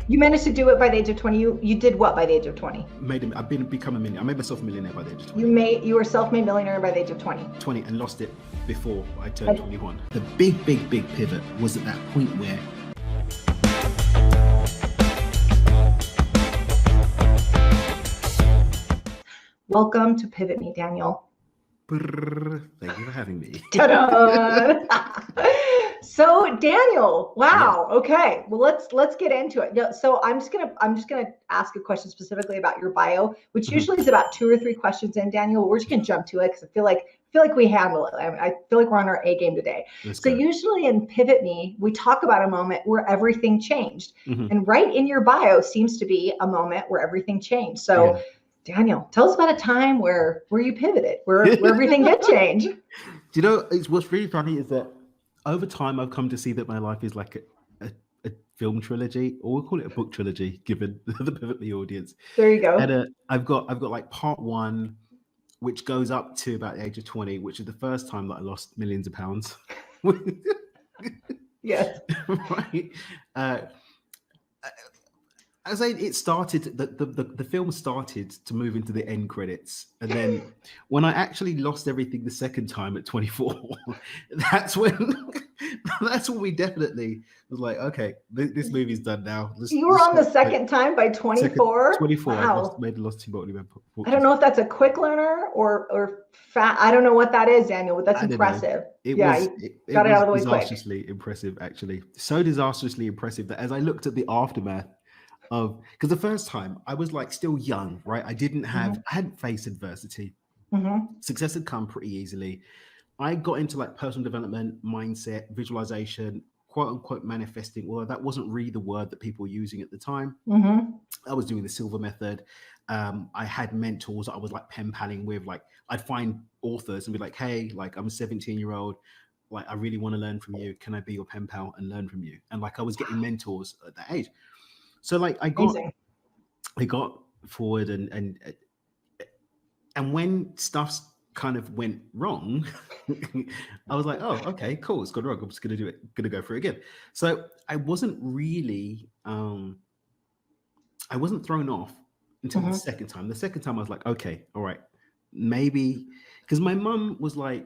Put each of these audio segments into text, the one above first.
You managed to do it by the age of 20. You did what by the age of 20? Become a millionaire. I made myself a millionaire by the age of 20. You were a self-made millionaire by the age of 20. 20 and lost it before I turned 21. The big pivot was at that point where Welcome to PivotMe, Daniel. Thank you for having me. So Daniel, wow. Yeah. Okay. Well, let's get into it. So I'm just gonna ask a question specifically about your bio, which usually is about 2 or 3 questions in, Daniel. We're just gonna jump to it because I feel like we handle it. I feel like we're on our A game today. So usually in PivotMe, we talk about a moment where everything changed. And right in your bio seems to be a moment where everything changed. So Daniel, tell us about a time where you pivoted, where everything did change. Do you know, what's really funny is that over time I've come to see that my life is like a film trilogy, or we'll call it a book trilogy, given the PivotMe audience. There you go. And I've got like part 1, which goes up to about the age of 20, which is the first time that I lost millions of pounds. Yes. Right. As it started, the film started to move into the end credits, and then when I actually lost everything the second time at 24, that's when we definitely was like, okay, this movie's done now. You were on the second time by 24. 24. Wow. I lost 2 body. I don't know if that's a quick learner or fat. I don't know what that is, Daniel, but that's impressive. It got it out of the way quick. Disastrously impressive, actually. So disastrously impressive that as I looked at the aftermath because the first time I was like still young, right? I hadn't faced adversity. Success had come pretty easily. I got into like personal development, mindset, visualization, quote unquote manifesting, although that wasn't really the word that people were using at the time. I was doing the silver method. I had mentors I was like pen paling with. Like I'd find authors and be like, hey, like I'm a 17-year-old. Like I really want to learn from you. Can I be your pen pal and learn from you? And like I was getting mentors at that age. So like I got forward and when stuff kind of went wrong, I was like, oh, okay, cool, it's gone wrong. I'm just gonna do it, gonna go for it again. So I wasn't really I wasn't thrown off until the second time. The second time I was like, okay, all right, maybe, because my mum was like,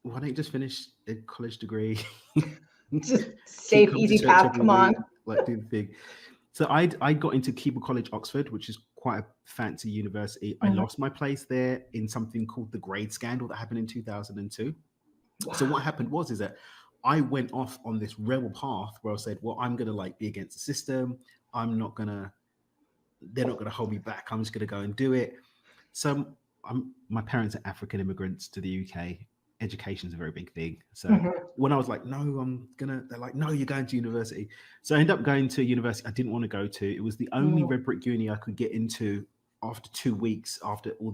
why don't you just finish a college degree? Just safe, easy path, come on. Like do the thing. So I got into Keble College, Oxford, which is quite a fancy university. I lost my place there in something called the grade scandal that happened in 2002. Wow. So what happened is that I went off on this rebel path where I said, well, I'm going to like be against the system. They're not going to hold me back. I'm just going to go and do it. So my parents are African immigrants to the UK. Education is a very big thing. So when I was like, no, they're like, no, you're going to university. So I ended up going to a university I didn't want to go to. It was the only red brick uni I could get into after 2 weeks, after all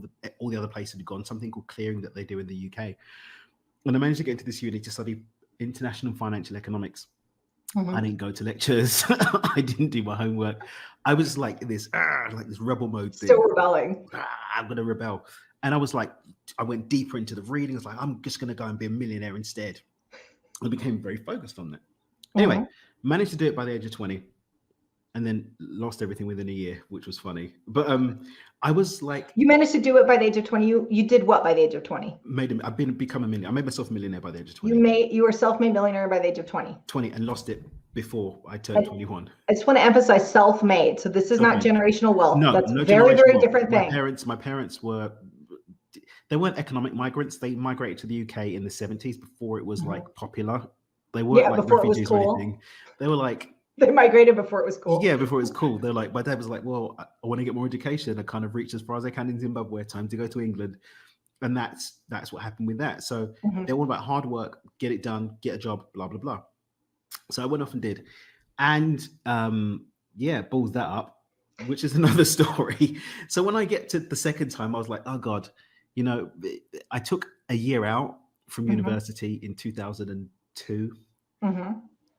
the other places had gone, something called clearing that they do in the UK. And I managed to get into this uni to study international financial economics. I didn't go to lectures. I didn't do my homework. I was like this rebel mode thing. Still rebelling. I'm going to rebel. And I was like, I went deeper into the reading. I was like, I'm just going to go and be a millionaire instead. I became very focused on that. Anyway, managed to do it by the age of 20 and then lost everything within a year, which was funny. But I was like... You managed to do it by the age of 20. You did what by the age of 20? Become a millionaire. I made myself a millionaire by the age of 20. You were a self-made millionaire by the age of 20. 20 and lost it before I turned 21. I just want to emphasize self-made. So this is not generational wealth. No, that's no very, very wealth. different thing. My parents were... They weren't economic migrants. They migrated to the UK in the 70s before it was like popular. They weren't like refugees or anything. They were like... They migrated before it was cool. Yeah, before it was cool. They're like, my dad was like, well, I want to get more education. I kind of reached as far as I can in Zimbabwe. Time to go to England. And that's what happened with that. So they're all about hard work, get it done, get a job, blah, blah, blah. So I went off and did. And balls that up, which is another story. So when I get to the second time, I was like, oh God, you know, I took a year out from university in 2002.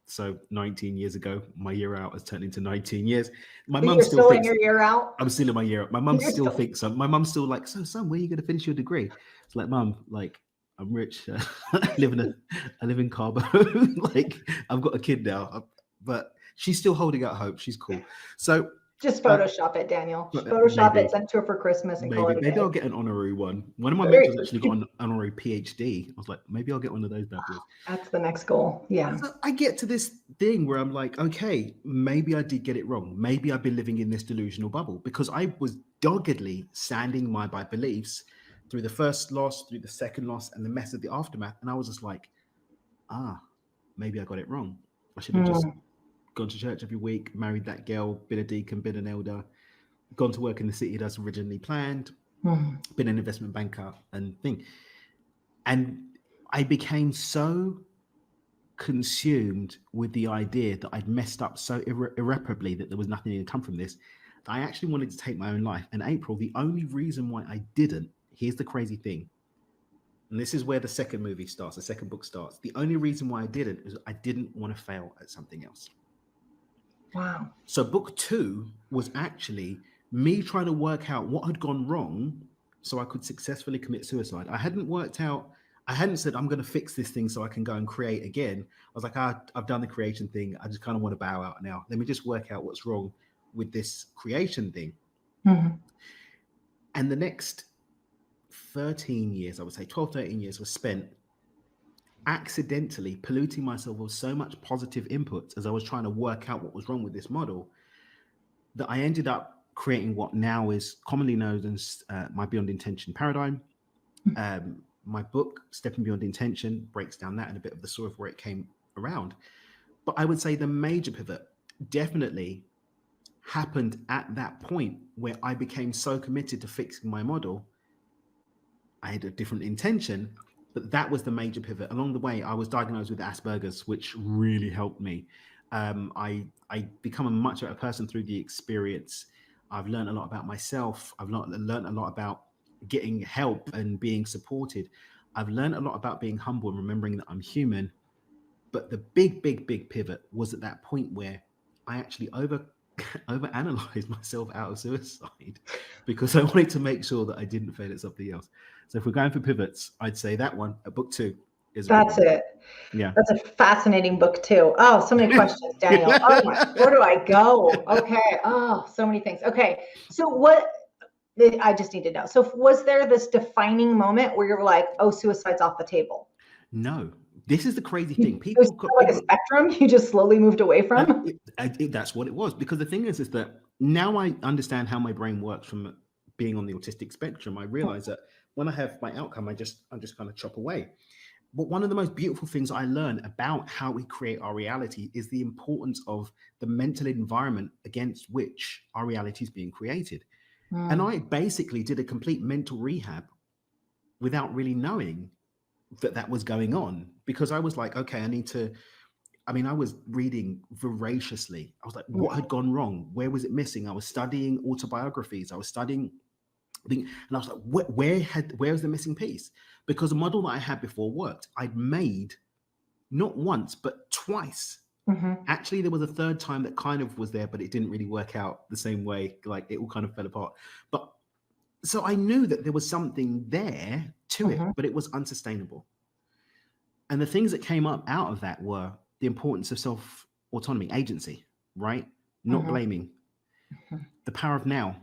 So 19 years ago, my year out has turned into 19 years. My mum still thinks... in your year out? I'm still in my year out. My mum still thinks so. My mum's still like, so son, where are you going to finish your degree? It's like, mum, like, I'm rich. I live in Cabo. Like, I've got a kid now. But She's still holding out hope. She's cool. So just Photoshop it, Daniel. Photoshop maybe. it, send it to her for Christmas, and call it a Maybe day. I'll get an honorary one. One of my mentors actually got an honorary PhD. I was like, maybe I'll get one of those bad boys. That's the next goal. Yeah. So I get to this thing where I'm like, okay, maybe I did get it wrong. Maybe I've been living in this delusional bubble, because I was doggedly standing by beliefs through the first loss, through the second loss, and the mess of the aftermath. And I was just like, maybe I got it wrong. I should have just gone to church every week, married that girl, been a deacon, been an elder, gone to work in the city as originally planned, been an investment banker and thing. And I became so consumed with the idea that I'd messed up so irreparably that there was nothing to come from this, that I actually wanted to take my own life. And April, the only reason why I didn't, here's the crazy thing, and this is where the second movie starts, the second book starts. The only reason why I didn't is I didn't want to fail at something else. Wow. So book 2 was actually me trying to work out what had gone wrong so I could successfully commit suicide. I hadn't said, I'm going to fix this thing so I can go and create again. I was like, I've done the creation thing. I just kind of want to bow out now. Let me just work out what's wrong with this creation thing. And the next 13 years, I would say 12, 13 years was spent accidentally polluting myself with so much positive inputs as I was trying to work out what was wrong with this model, that I ended up creating what now is commonly known as my Beyond Intention paradigm. My book, Stepping Beyond Intention, breaks down that and a bit of the story of where it came around. But I would say the major pivot definitely happened at that point where I became so committed to fixing my model. I had a different intention, but that was the major pivot. Along the way, I was diagnosed with Asperger's, which really helped me. I become a much better person through the experience. I've learned a lot about myself. I've learned a lot about getting help and being supported. I've learned a lot about being humble and remembering that I'm human. But the big pivot was at that point where I actually overanalyzed myself out of suicide, because I wanted to make sure that I didn't fail at something else. So if we're going for pivots, I'd say that one at book 2 is. That's it. Yeah. That's a fascinating book too. Oh, so many questions, Daniel. Oh my, where do I go? Okay. Oh, so many things. Okay. So what, I just need to know. So was there this defining moment where you're like, oh, suicide's off the table? No. This is the crazy thing. People like a spectrum you just slowly moved away from? That's what it was. Because the thing is that now I understand how my brain works from being on the autistic spectrum. I realize that when I have my outcome, I'm just kind of chop away. But one of the most beautiful things I learned about how we create our reality is the importance of the mental environment against which our reality is being created. And I basically did a complete mental rehab without really knowing that was going on, because I was like, okay, I was reading voraciously. I was like, what had gone wrong? Where was it missing? I was studying autobiographies. I was studying, and I was like, where was the missing piece? Because the model that I had before worked. I'd made not once, but twice. Actually, there was a third time that kind of was there, but it didn't really work out the same way. Like it all kind of fell apart. But so I knew that there was something there to it, but it was unsustainable. And the things that came up out of that were the importance of self-autonomy, agency, right? Not blaming. The power of now,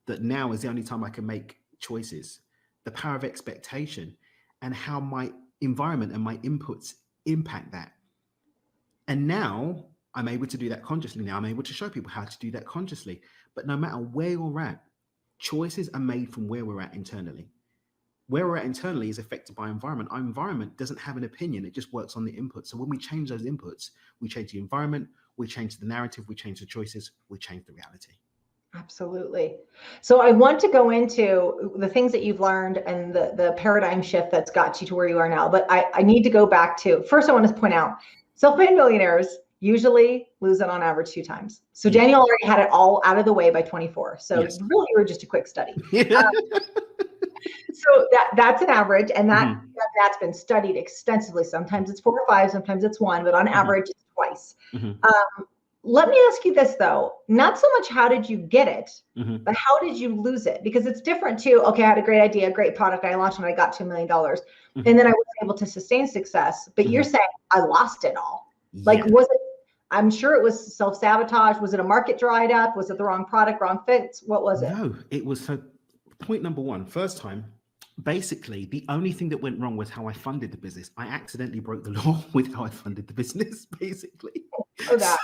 that now is the only time I can make choices. The power of expectation and how my environment and my inputs impact that. And now I'm able to do that consciously. Now I'm able to show people how to do that consciously. But no matter where you're at, choices are made from where we're at internally. Where we're at internally is affected by environment. Our environment doesn't have an opinion. It just works on the input. So when we change those inputs, we change the environment, we change the narrative, we change the choices, we change the reality. Absolutely. So I want to go into the things that you've learned and the paradigm shift that's got you to where you are now. But I need to go back to, first I want to point out, self-made millionaires usually lose it on average 2 times. So Daniel already had it all out of the way by 24. So really you were just a quick study. So that's an average, and that's been studied extensively. Sometimes it's 4 or 5, sometimes it's 1, but on average it's twice. Let me ask you this though, not so much how did you get it, but how did you lose it? Because it's different too. Okay, I had a great idea, a great product, I launched and I got $2 million, and then I was able to sustain success. But you're saying I lost it all. Like, was it I'm sure it was self-sabotage. Was it a market dried up? Was it the wrong product, wrong fits? What was it? No, it was, so point number one, first time, basically the only thing that went wrong was how I funded the business. I accidentally broke the law with how I funded the business, basically. Oh, that.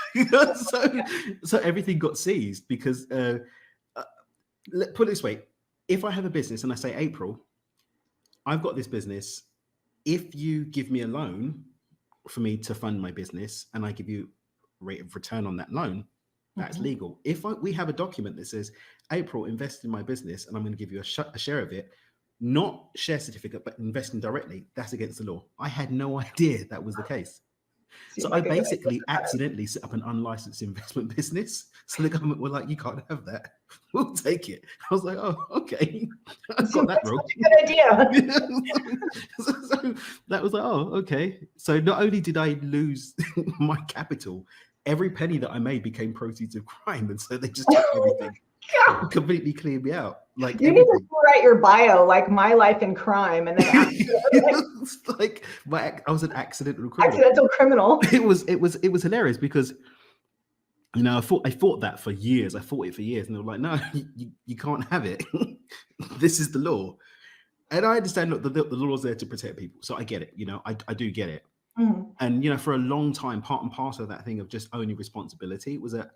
So everything got seized because, put it this way, if I have a business and I say, April, I've got this business. If you give me a loan for me to fund my business and I give you a rate of return on that loan, that's legal. If we have a document that says, April, invest in my business and I'm going to give you a share of it, not share certificate, but investing directly, that's against the law. I had no idea that was the case. So I basically accidentally set up an unlicensed investment business. So the government were like, you can't have that. We'll take it. I was like, oh, okay. I've got that wrong. Good idea. So that was like, oh, okay. So not only did I lose my capital, every penny that I made became proceeds of crime. And so they just took everything. Completely cleared me out. Like, you need to write your bio, like my life in crime, and then it's like I was an accidental criminal. It was hilarious because, you know, I fought that for years. I fought it for years, and they were like, no, you can't have it. This is the law. And I understand, look, the law is there to protect people, so I get it. You know, I do get it. And you know, for a long time, part and parcel of that thing of just owning responsibility was at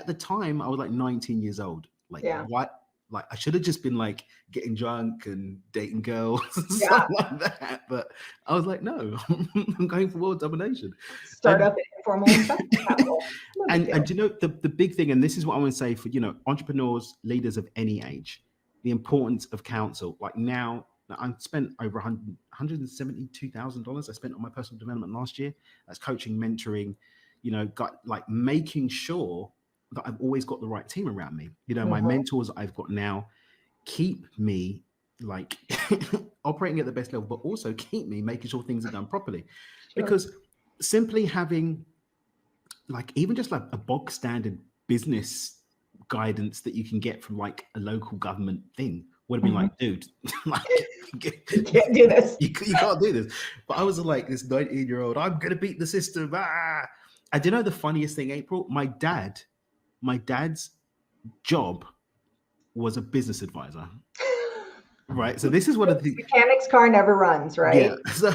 the time I was like 19 years old. Like, what? Like, I should have just been like getting drunk and dating girls and stuff like that. But I was like, no, I'm going for world domination. Start up an informal investment capital. And you know, the big thing, and this is what I want to say for, you know, entrepreneurs, leaders of any age, the importance of counsel. Like now I spent over $172,000 I spent on my personal development last year. That's coaching, mentoring, you know, got like making sure that I've always got the right team around me. You know, my mentors I've got now keep me like operating at the best level, but also keep me making sure things are done properly. Because simply having like even just like a bog standard business guidance that you can get from like a local government thing would have been like, dude, like, you can't do this. You can't do this. But I was like this 19-year-old, I'm gonna beat the system. And do you know the funniest thing, April? My dad's job was a business advisor. Right. So this is one of the mechanic's car never runs, right? Yeah. So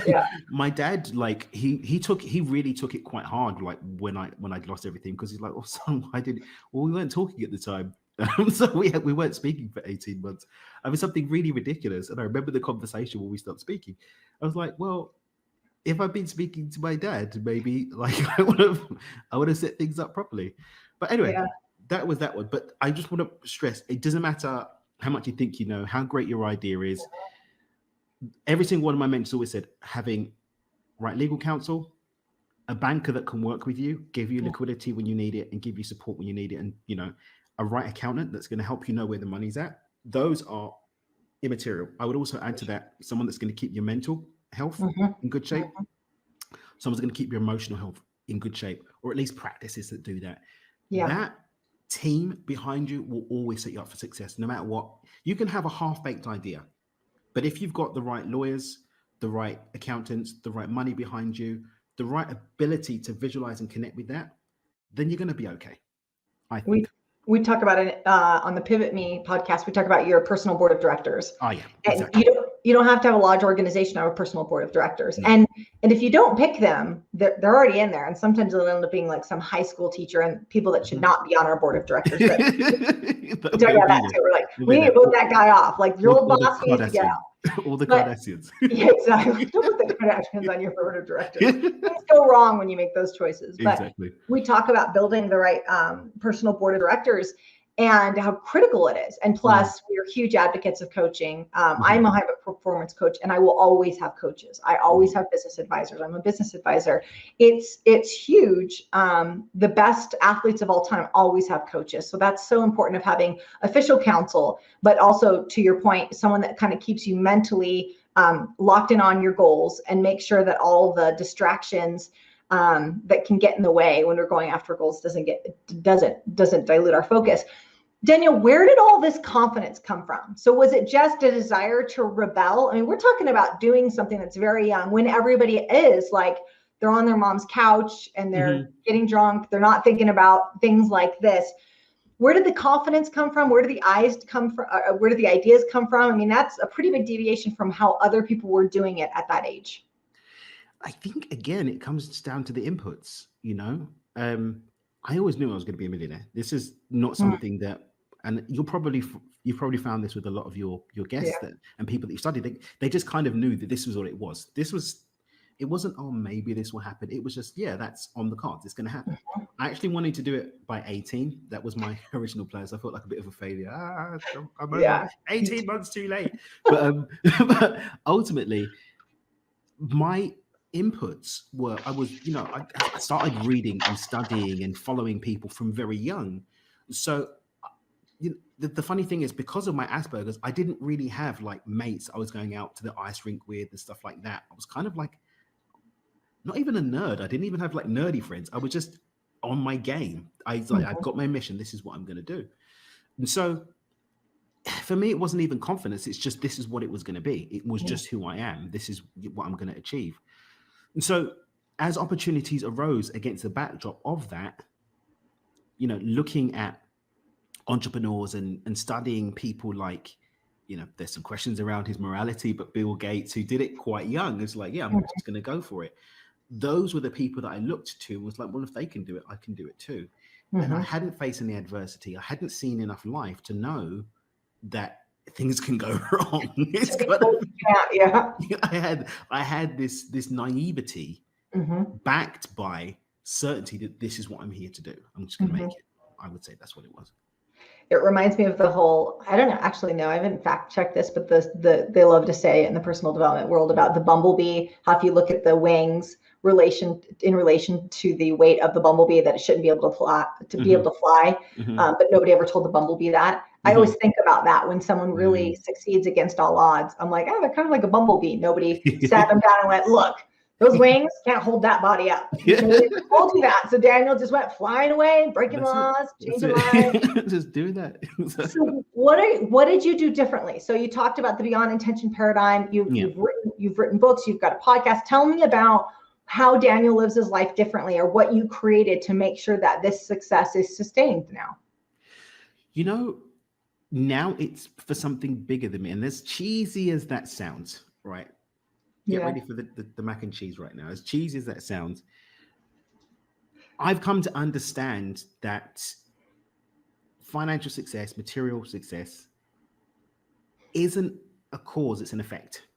my dad, like he really took it quite hard, like when I'd lost everything, because he's like, oh son, why did well, we weren't talking at the time. So we weren't speaking for 18 months. I mean, something really ridiculous. And I remember the conversation when we stopped speaking. I was like, well, if I've been speaking to my dad, maybe like I would have set things up properly. But anyway, that was that one. But I just want to stress, it doesn't matter how much you think you know, how great your idea is. Every single one of my mentors always said, having right legal counsel, a banker that can work with you, give you liquidity when you need it, and give you support when you need it, and you know, a right accountant that's going to help you know where the money's at. Those are immaterial. I would also add to that someone that's going to keep your mental health in good shape. Someone's going to keep your emotional health in good shape, or at least practices that do that. That team behind you will always set you up for success, no matter what. You can have a half-baked idea, but if you've got the right lawyers, the right accountants, the right money behind you, the right ability to visualize and connect with that, then you're going to be okay, I think. We talk about it on the PivotMe podcast. We talk about your personal board of directors. Oh yeah, exactly. And you don't have to have a large organization to have a personal board of directors. And if you don't pick them, they're already in there. And sometimes they'll end up being like some high school teacher and people that should not be on our board of directors. But we talk about that too. We're like, we need to vote that guy off. Like your old boss needs to get out. All the Kardashians. Yeah, exactly. Don't put the Kardashians on your board of directors. Things go wrong when you make those choices. But we talk about building the right personal board of directors and how critical it is. And plus, we're huge advocates of coaching. I'm a high performance coach, and I will always have coaches. I always have business advisors. I'm a business advisor. It's huge. The best athletes of all time always have coaches. So that's so important, of having official counsel, but also, to your point, someone that kind of keeps you mentally locked in on your goals and make sure that all the distractions that can get in the way when we're going after goals doesn't dilute our focus. Daniel, where did all this confidence come from? So was it just a desire to rebel? I mean, we're talking about doing something that's very young when everybody is like they're on their mom's couch and they're Mhm. getting drunk. They're not thinking about things like this. Where did the confidence come from? Where did the eyes come from? Where did the ideas come from? I mean, that's a pretty big deviation from how other people were doing it at that age. I think again, it comes down to the inputs. I always knew I was going to be a millionaire. This is not something that, and you've probably found this with a lot of your guests and people that you studied. They just kind of knew that this was what it was. It wasn't, oh, maybe this will happen. It was just, yeah, that's on the cards. It's going to happen. I actually wanted to do it by 18. That was my original plan. So I felt like a bit of a failure. I'm 18 months too late. But ultimately, my inputs were, I started reading and studying and following people from very young. So the funny thing is, because of my Asperger's, I didn't really have like mates I was going out to the ice rink with and stuff like that. I was kind of like, not even a nerd. I didn't even have like nerdy friends. I was just on my game. I've got my mission. This is what I'm going to do. And so for me, it wasn't even confidence. It's just, this is what it was going to be. It was just who I am. This is what I'm going to achieve. And so as opportunities arose against the backdrop of that, looking at entrepreneurs and studying people like, there's some questions around his morality, but Bill Gates, who did it quite young, is like, yeah, I'm just going to go for it. Those were the people that I looked to, was like, well, if they can do it, I can do it too. And I hadn't faced any adversity. I hadn't seen enough life to know that things can go wrong. It's I had this naivety backed by certainty that this is what I'm here to do. I'm just going to make it. I would say that's what it was. It reminds me of the whole, I don't know, actually, no, I haven't fact checked this, but they love to say in the personal development world about the bumblebee, how if you look at the wings in relation to the weight of the bumblebee, that it shouldn't be able to fly, but nobody ever told the bumblebee that. I always think about that when someone really succeeds against all odds. I'm like, oh, they're kind of like a bumblebee. Nobody sat them down and went, look, those wings can't hold that body up. Nobody told you that. So Daniel just went flying away, breaking laws, changing lives. Just doing that. So what did you do differently? So you talked about the Beyond Intention paradigm. You've written books. You've got a podcast. Tell me about how Daniel lives his life differently, or what you created to make sure that this success is sustained now. Now it's for something bigger than me. And as cheesy as that sounds, right? Get ready for the mac and cheese right now. As cheesy as that sounds, I've come to understand that financial success, material success, isn't a cause, it's an effect.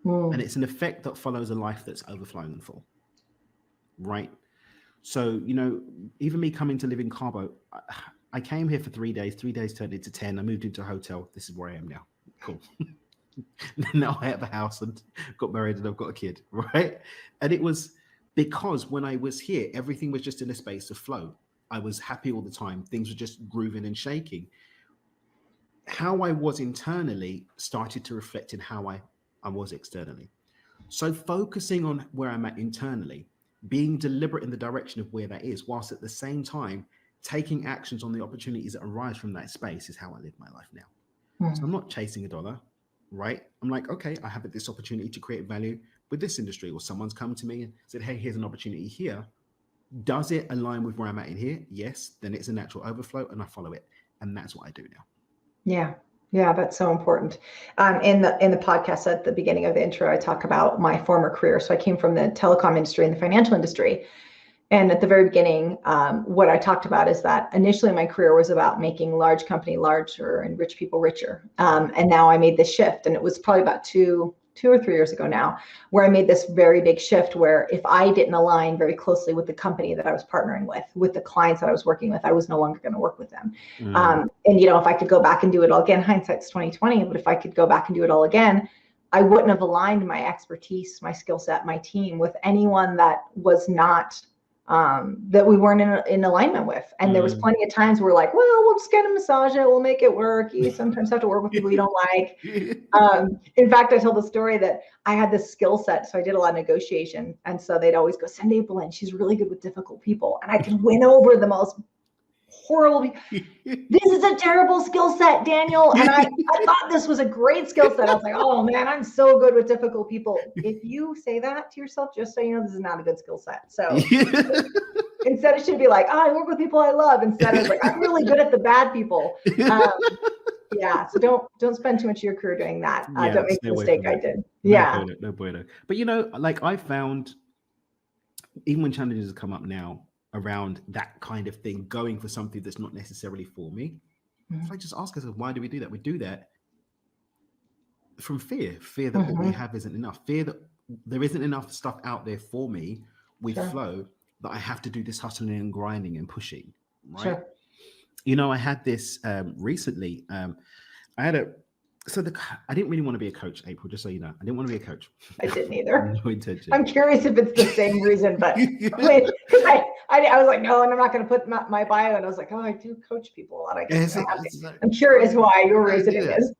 And it's an effect that follows a life that's overflowing and full. Right? So, even me coming to live in Cabo, I came here for 3 days. 3 days turned into 10. I moved into a hotel. This is where I am now. Cool. Now I have a house and got married and I've got a kid, right? And it was because when I was here, everything was just in a space of flow. I was happy all the time. Things were just grooving and shaking. How I was internally started to reflect in how I was externally. So focusing on where I'm at internally, being deliberate in the direction of where that is, whilst at the same time taking actions on the opportunities that arise from that space, is how I live my life now. So I'm not chasing a dollar, right? I'm like, okay, I have this opportunity to create value with this industry, or someone's come to me and said, hey, here's an opportunity here. Does it align with where I'm at in here? Yes. Then it's a natural overflow and I follow it. And that's what I do now. Yeah, that's so important. In the podcast at the beginning of the intro, I talk about my former career. So I came from the telecom industry and the financial industry. And at the very beginning, what I talked about is that initially my career was about making large company larger and rich people richer. And now I made this shift, and it was probably about two or 3 years ago now, where I made this very big shift where if I didn't align very closely with the company that I was partnering with the clients that I was working with, I was no longer going to work with them. And if I could go back and do it all again, hindsight's 2020, but if I could go back and do it all again, I wouldn't have aligned my expertise, my skill set, my team with anyone that was not that we weren't in alignment with. And there was plenty of times where like, well, we'll just get a massage it, we'll make it work. You sometimes have to work with people you don't like. In fact, I told the story that I had this skill set. So I did a lot of negotiation. And so they'd always go, send April in. She's really good with difficult people. And I could win over the most horrible. This is a terrible skill set, Daniel. And I thought this was a great skill set. I was like, oh man, I'm so good with difficult people. If you say that to yourself, just so you know, this is not a good skill set. So instead it should be like, I work with people I love. Instead it's like, I'm really good at the bad people. Yeah, so don't spend too much of your career doing that. Don't make the mistake I did. Yeah. No bueno. But like I found, even when challenges have come up now around that kind of thing, going for something that's not necessarily for me, if I just ask ourselves, why do we do that? We do that from fear that what we have isn't enough, fear that there isn't enough stuff out there for me with flow, that I have to do this hustling and grinding and pushing, right? Sure. I had this recently. I didn't really want to be a coach, April, just so you know. I didn't want to be a coach. I didn't either. No intention. I'm curious if it's the same reason, but I was like, no, and I'm not going to put my bio. And I was like, oh, I do coach people a lot. I'm curious why your reasoning is.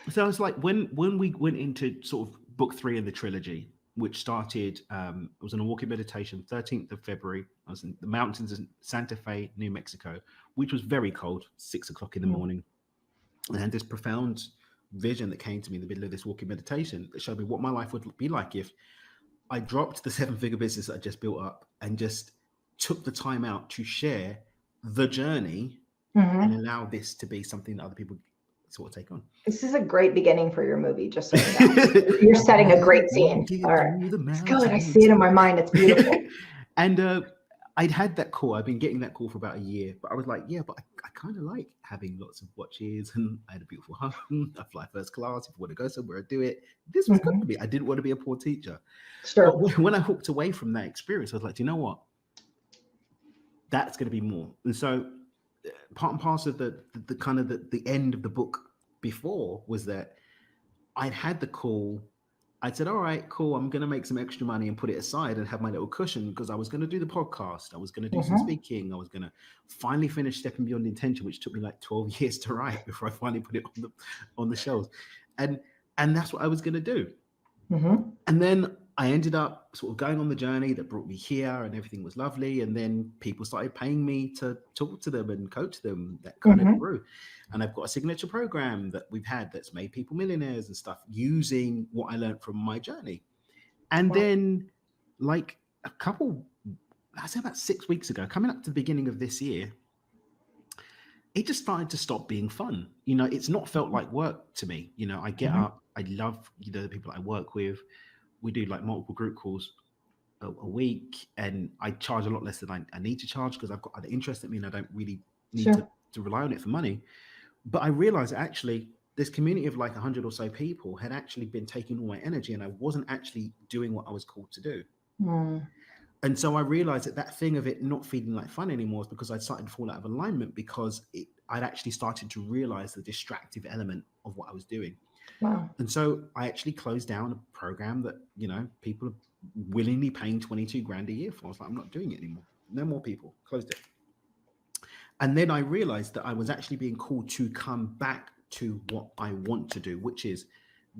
So it's like when we went into sort of book 3 of the trilogy, which started, it was on a walking meditation, 13th of February. I was in the mountains in Santa Fe, New Mexico, which was very cold, 6 o'clock in the morning. And I had this profound vision that came to me in the middle of this walking meditation that showed me what my life would be like if I dropped the 7-figure business that I just built up and just took the time out to share the journey and allow this to be something that other people sort of take on. This is a great beginning for your movie, just so you know. You're setting a great scene. All right. It's good. I see it in my mind. It's beautiful. And I'd had that call. I've been getting that call for about a year, but I was like, yeah, but I kind of like having lots of watches, and I had a beautiful home. I fly first class. If I want to go somewhere, I do it. This was good for me. I didn't want to be a poor teacher. Sure. But when I walked away from that experience, I was like, do you know what? That's going to be more. And so part and parcel of the kind of the end of the book before was that I'd had the call. I said, all right, cool. I'm going to make some extra money and put it aside and have my little cushion, because I was going to do the podcast. I was going to do some speaking. I was going to finally finish Stepping Beyond Intention, which took me like 12 years to write before I finally put it on the shelves. And that's what I was going to do. And then I ended up sort of going on the journey that brought me here, and everything was lovely. And then people started paying me to talk to them and coach them. That kind of grew. And I've got a signature program that we've had that's made people millionaires and stuff, using what I learned from my journey. And then like I'd say about 6 weeks ago, coming up to the beginning of this year, it just started to stop being fun. It's not felt like work to me. I get up, I love, the people I work with. We do like multiple group calls a week, and I charge a lot less than I need to charge, because I've got other interests in me and I don't really need to rely on it for money. But I realized actually this community of like 100 or so people had actually been taking all my energy, and I wasn't actually doing what I was called to do. And so I realized that thing of it not feeling like fun anymore is because I'd started to fall out of alignment, because I'd actually started to realize the distractive element of what I was doing. Wow. And so I actually closed down a program that, people are willingly paying 22 grand a year for. I was like, I'm not doing it anymore. No more people. Closed it. And then I realized that I was actually being called to come back to what I want to do, which is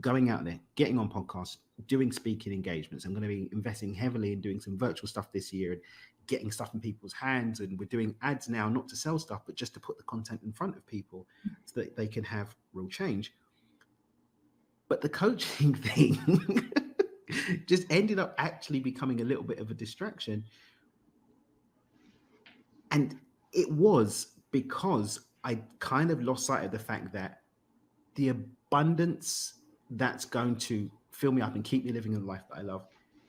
going out there, getting on podcasts, doing speaking engagements. I'm going to be investing heavily in doing some virtual stuff this year and getting stuff in people's hands. And we're doing ads now, not to sell stuff, but just to put the content in front of people so that they can have real change. But the coaching thing just ended up actually becoming a little bit of a distraction. And it was because I kind of lost sight of the fact that the abundance that's going to fill me up and keep me living the life that I love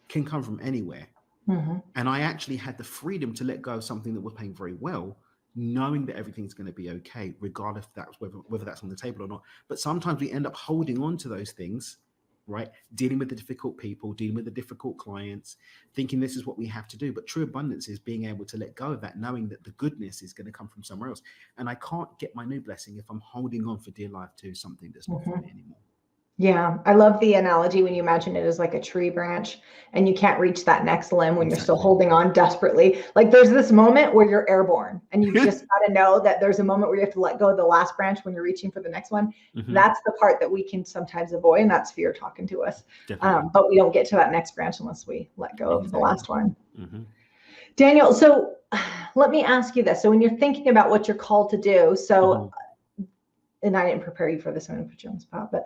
can come from anywhere. And I actually had the freedom to let go of something that was paying very well, knowing that everything's going to be okay, regardless if that's whether that's on the table or not. But sometimes we end up holding on to those things, right? Dealing with the difficult people, dealing with the difficult clients, thinking this is what we have to do. But true abundance is being able to let go of that, knowing that the goodness is going to come from somewhere else. And I can't get my new blessing if I'm holding on for dear life to something that's not for me anymore. Yeah, I love the analogy when you imagine it as like a tree branch and you can't reach that next limb when you're still holding on desperately. Like there's this moment where you're airborne and you just got to know that there's a moment where you have to let go of the last branch when you're reaching for the next one. That's the part that we can sometimes avoid, and that's fear talking to us. But we don't get to that next branch unless we let go of the last one. Daniel, so let me ask you this. So when you're thinking about what you're called to do, so, and I didn't prepare you for this, I'm going to put you on the spot, but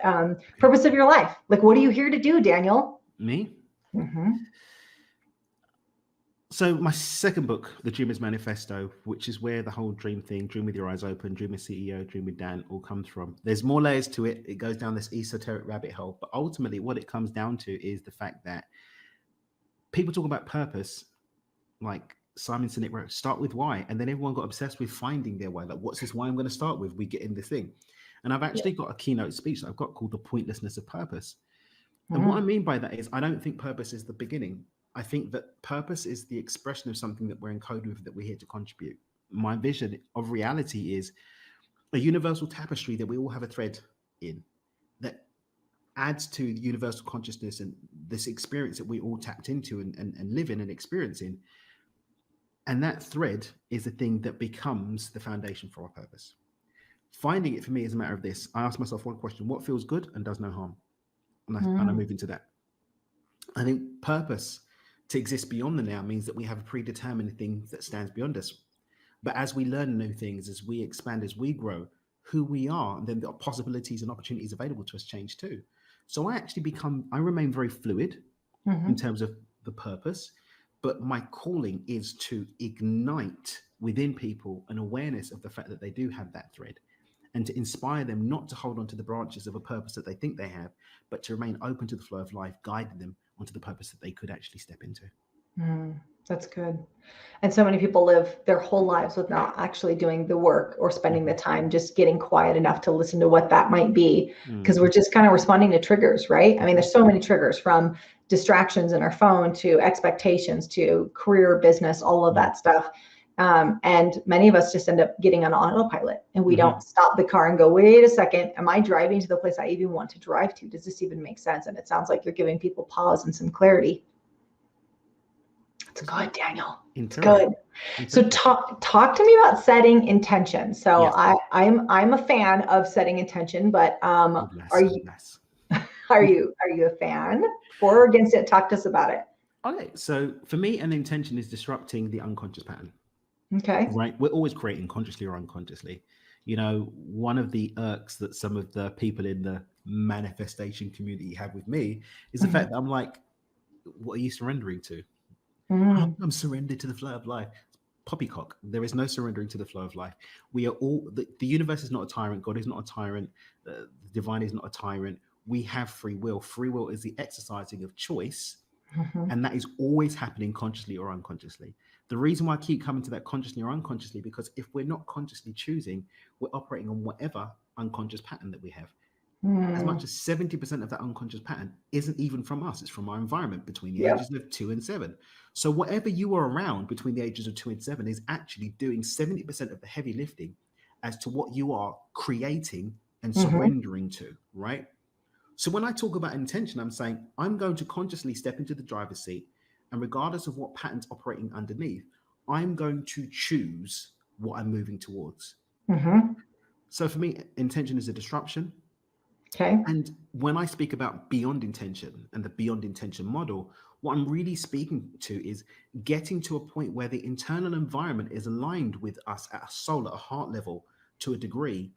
purpose of your life. Like, what are you here to do, Daniel? Me? Mm-hmm. So my second book, The Dreamer's Manifesto, which is where the whole dream thing, dream with your eyes open, dream with CEO, dream with Dan, all comes from. There's more layers to it. It goes down this esoteric rabbit hole. But ultimately, what it comes down to is the fact that people talk about purpose, like Simon Sinek wrote, start with why. And then everyone got obsessed with finding their why. Like, what's this why I'm going to start with? We get in this thing. And I've actually got a keynote speech that I've got called The Pointlessness of Purpose. And what I mean by that is I don't think purpose is the beginning. I think that purpose is the expression of something that we're encoded with, that we're here to contribute. My vision of reality is a universal tapestry that we all have a thread in that adds to universal consciousness and this experience that we all tapped into and live in and experience in. And that thread is the thing that becomes the foundation for our purpose. Finding it for me is a matter of this. I ask myself one question: what feels good and does no harm? And I move into that. I think purpose, to exist beyond the now, means that we have a predetermined thing that stands beyond us. But as we learn new things, as we expand, as we grow, who we are, and then the possibilities and opportunities available to us change too. So I remain very fluid in terms of the purpose, but my calling is to ignite within people an awareness of the fact that they do have that thread, and to inspire them not to hold on to the branches of a purpose that they think they have, but to remain open to the flow of life, guiding them onto the purpose that they could actually step into. That's good. And so many people live their whole lives without actually doing the work or spending the time just getting quiet enough to listen to what that might be, because we're just kind of responding to triggers, right? I mean, there's so many triggers, from distractions in our phone to expectations to career, business, all of that stuff. And many of us just end up getting on autopilot, and we don't stop the car and go, wait a second, am I driving to the place I even want to drive to? Does this even make sense? And it sounds like you're giving people pause and some clarity. It's good, Daniel. It's good. So talk to me about setting intention. So yes. I'm a fan of setting intention, but are you a fan or against it? Talk to us about it. Okay, so for me, an intention is disrupting the unconscious pattern. Okay. Right. We're always creating, consciously or unconsciously. You know, one of the irks that some of the people in the manifestation community have with me is the fact that I'm like, what are you surrendering to? I'm surrendered to the flow of life. Poppycock. There is no surrendering to the flow of life. We are all, the universe is not a tyrant. God is not a tyrant. The divine is not a tyrant. We have free will. Free will is the exercising of choice. And that is always happening consciously or unconsciously. The reason why I keep coming to that consciously or unconsciously, because if we're not consciously choosing, we're operating on whatever unconscious pattern that we have. As much as 70% of that unconscious pattern isn't even from us. It's from our environment between the ages of 2 and 7. So whatever you are around between the ages of 2 and 7 is actually doing 70% of the heavy lifting as to what you are creating and surrendering to, right? So when I talk about intention, I'm saying I'm going to consciously step into the driver's seat, and regardless of what pattern's operating underneath, I'm going to choose what I'm moving towards. So for me, intention is a disruption. Okay. And when I speak about beyond intention and the beyond intention model, what I'm really speaking to is getting to a point where the internal environment is aligned with us at a soul, at a heart level, to a degree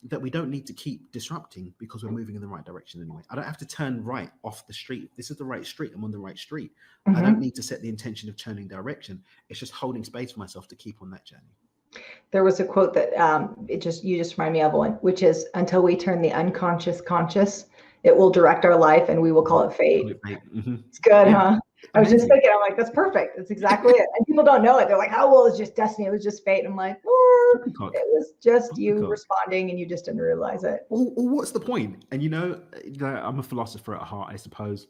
that we don't need to keep disrupting because we're moving in the right direction anyway. I don't have to turn right off the street. This is the right street. I'm on the right street. I don't need to set the intention of turning direction. It's just holding space for myself to keep on that journey. There was a quote that you just remind me of one, which is, until we turn the unconscious conscious, it will direct our life and we will call it fate. It's good, huh? I was just thinking, I'm like, that's perfect. That's exactly it. And people don't know it. They're like, oh, well, it's just destiny. It was just fate. I'm like, it was just you responding and you just didn't realize it. Well, what's the point? And I'm a philosopher at heart, I suppose.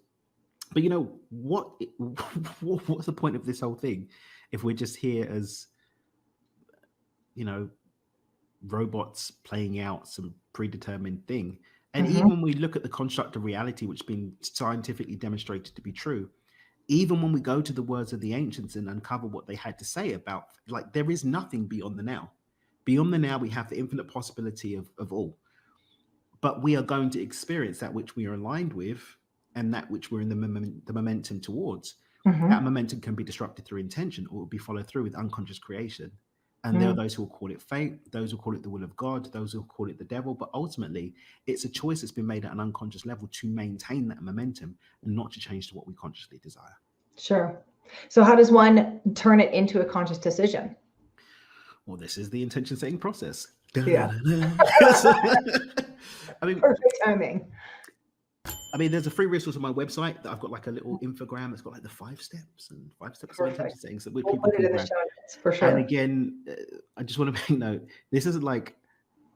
But what's the point of this whole thing if we're just here as, robots playing out some predetermined thing? And even when we look at the construct of reality, which has been scientifically demonstrated to be true, even when we go to the words of the ancients and uncover what they had to say about, like, there is nothing beyond the now. Beyond the now, we have the infinite possibility of all. But we are going to experience that which we are aligned with and that which we're in the momentum towards. That momentum can be disrupted through intention, or it will be followed through with unconscious creation. And there are those who will call it fate, those who call it the will of God, those who call it the devil. But ultimately, it's a choice that's been made at an unconscious level to maintain that momentum and not to change to what we consciously desire. Sure. So how does one turn it into a conscious decision? Well, this is the intention setting process. Yeah. I mean, perfect timing. There's a free resource on my website that I've got like a little infogram that's got like the 5 steps and 5 steps of intention settings that we'll people put it can in the grab. show notes for sure. And again, I just want to make note, this isn't like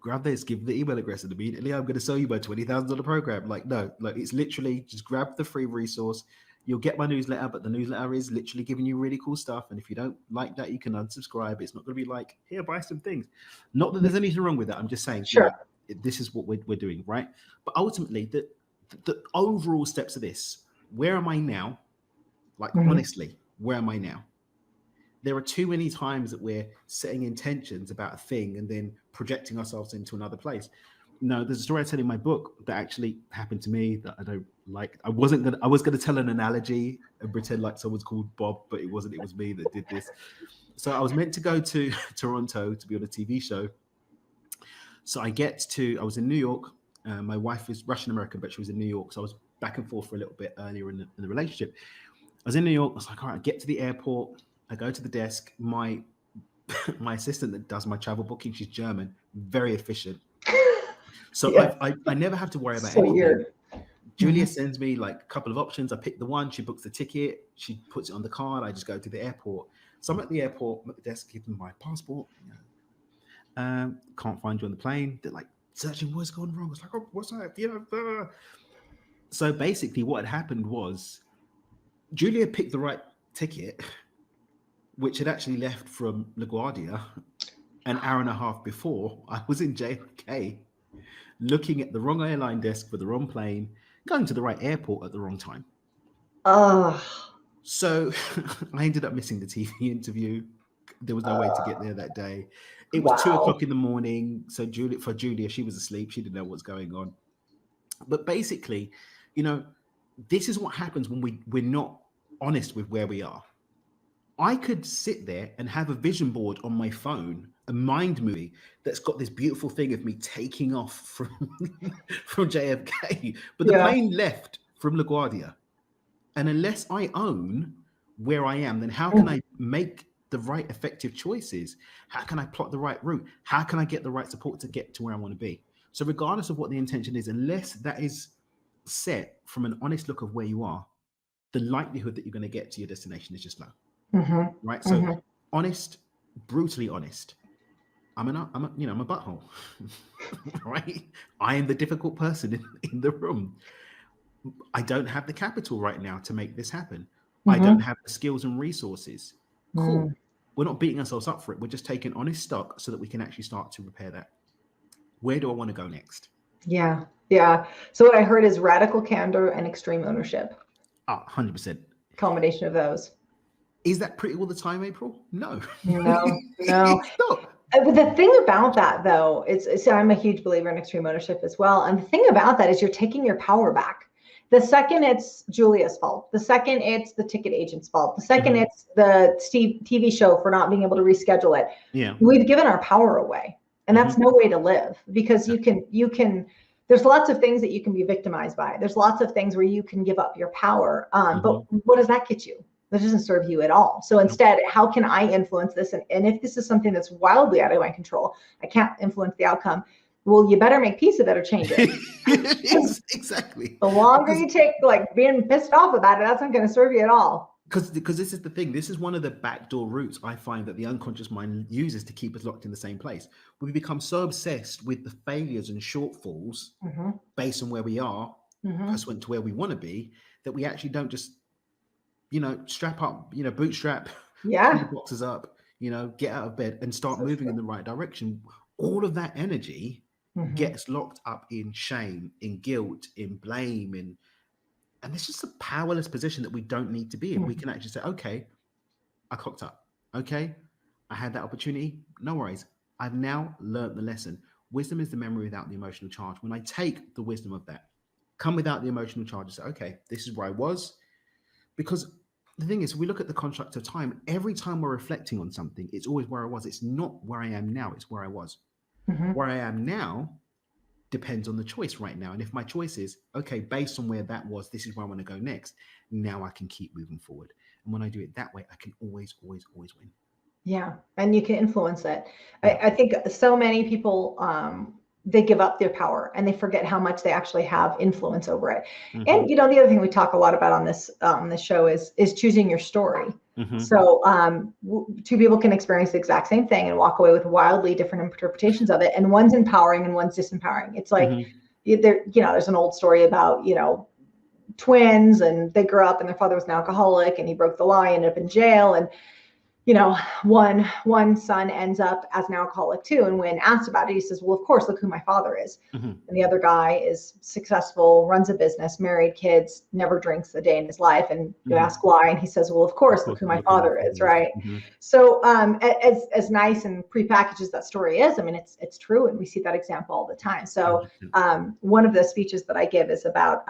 grab this, give the email address, and immediately I'm going to sell you my $20,000 program. Like, no, like it's literally just grab the free resource. You'll get my newsletter, but the newsletter is literally giving you really cool stuff. And if you don't like that, you can unsubscribe. It's not going to be like, here, buy some things. Not that there's anything wrong with that. I'm just saying, sure, this is what we're doing, right? But ultimately, the overall steps of this, where am I now? Like, honestly, where am I now? There are too many times that we're setting intentions about a thing and then projecting ourselves into another place. No, there's a story I tell in my book that actually happened to me that I don't like. I was going to tell an analogy and pretend like someone's called Bob, but it wasn't. It was me that did this. So I was meant to go to Toronto to be on a TV show. So I was in New York. My wife is Russian American, but she was in New York. So I was back and forth for a little bit earlier in the relationship. I was in New York. I was like, all right, I get to the airport. I go to the desk. My assistant that does my travel booking, she's German, very efficient. So yeah. I never have to worry about anything. Weird. Julia sends me like a couple of options. I pick the one. She books the ticket. She puts it on the card. I just go to the airport. So I'm at the airport. I'm at the desk, give them my passport. Can't find you on the plane. They're like searching what's going wrong. I was like, oh, what's that? So basically, what had happened was Julia picked the right ticket, which had actually left from LaGuardia an hour and a half before. I was in JFK, looking at the wrong airline desk for the wrong plane, going to the right airport at the wrong time. So I ended up missing the TV interview. There was no way to get there that day. It was 2:00 in the morning. So Julia, she was asleep. She didn't know what's going on. But basically, this is what happens when we're not honest with where we are. I could sit there and have a vision board on my phone, a mind movie that's got this beautiful thing of me taking off from JFK, but the plane left from LaGuardia. And unless I own where I am, then how can I make the right effective choices? How can I plot the right route? How can I get the right support to get to where I want to be? So regardless of what the intention is, unless that is set from an honest look of where you are, the likelihood that you're going to get to your destination is just low. Right? So honest, brutally honest. I'm a butthole, right? I am the difficult person in the room. I don't have the capital right now to make this happen. I don't have the skills and resources. Cool. We're not beating ourselves up for it. We're just taking honest stock so that we can actually start to repair that. Where do I want to go next? Yeah. So what I heard is radical candor and extreme ownership. 100%. Combination of those. Is that pretty all the time, April? No. It's not. But the thing about that, though, so I'm a huge believer in extreme ownership as well. And the thing about that is you're taking your power back. The second it's Julia's fault, the second it's the ticket agent's fault, the second it's the TV show for not being able to reschedule it. Yeah. We've given our power away. And that's no way to live, because you can, there's lots of things that you can be victimized by. There's lots of things where you can give up your power. But what does that get you? That doesn't serve you at all. So instead, how can I influence this? And if this is something that's wildly out of my control, I can't influence the outcome. Well, you better make peace with it or change it. Exactly. The longer you take like being pissed off about it, that's not going to serve you at all. Because this is the thing. This is one of the backdoor routes I find that the unconscious mind uses to keep us locked in the same place. We become so obsessed with the failures and shortfalls based on where we are, pursuant to where we want to be, that we actually don't just, strap up, bootstrap, pull the boxes up, get out of bed and start moving in the right direction. All of that energy gets locked up in shame, in guilt, in blame, and it's just a powerless position that we don't need to be in. We can actually say, okay, I cocked up. Okay, I had that opportunity. No worries. I've now learned the lesson. Wisdom is the memory without the emotional charge. When I take the wisdom of that, come without the emotional charge and say, okay, this is where I was. Because the thing is, we look at the construct of time. Every time we're reflecting on something, it's always where I was. It's not where I am now. It's where I was. Mm-hmm. Where I am now depends on the choice right now. And if my choice is, okay, based on where that was, this is where I want to go next, now I can keep moving forward. And when I do it that way, I can always win. Yeah. And you can influence it. Yeah. I think so many people, they give up their power and they forget how much they actually have influence over it. Mhm. And, the other thing we talk a lot about on this show is choosing your story. Mhm. So two people can experience the exact same thing and walk away with wildly different interpretations of it. And one's empowering and one's disempowering. It's like, there's an old story about, twins, and they grew up and their father was an alcoholic and he broke the law, ended up in jail. And one son ends up as an alcoholic too. And when asked about it, he says, well, of course, look who my father is. Mm-hmm. And the other guy is successful, runs a business, married, kids, never drinks a day in his life. And you ask why, and he says, well, of course, look who my father is, right? Mm-hmm. So as nice and prepackaged as that story is, I mean, it's true. And we see that example all the time. So one of the speeches that I give is about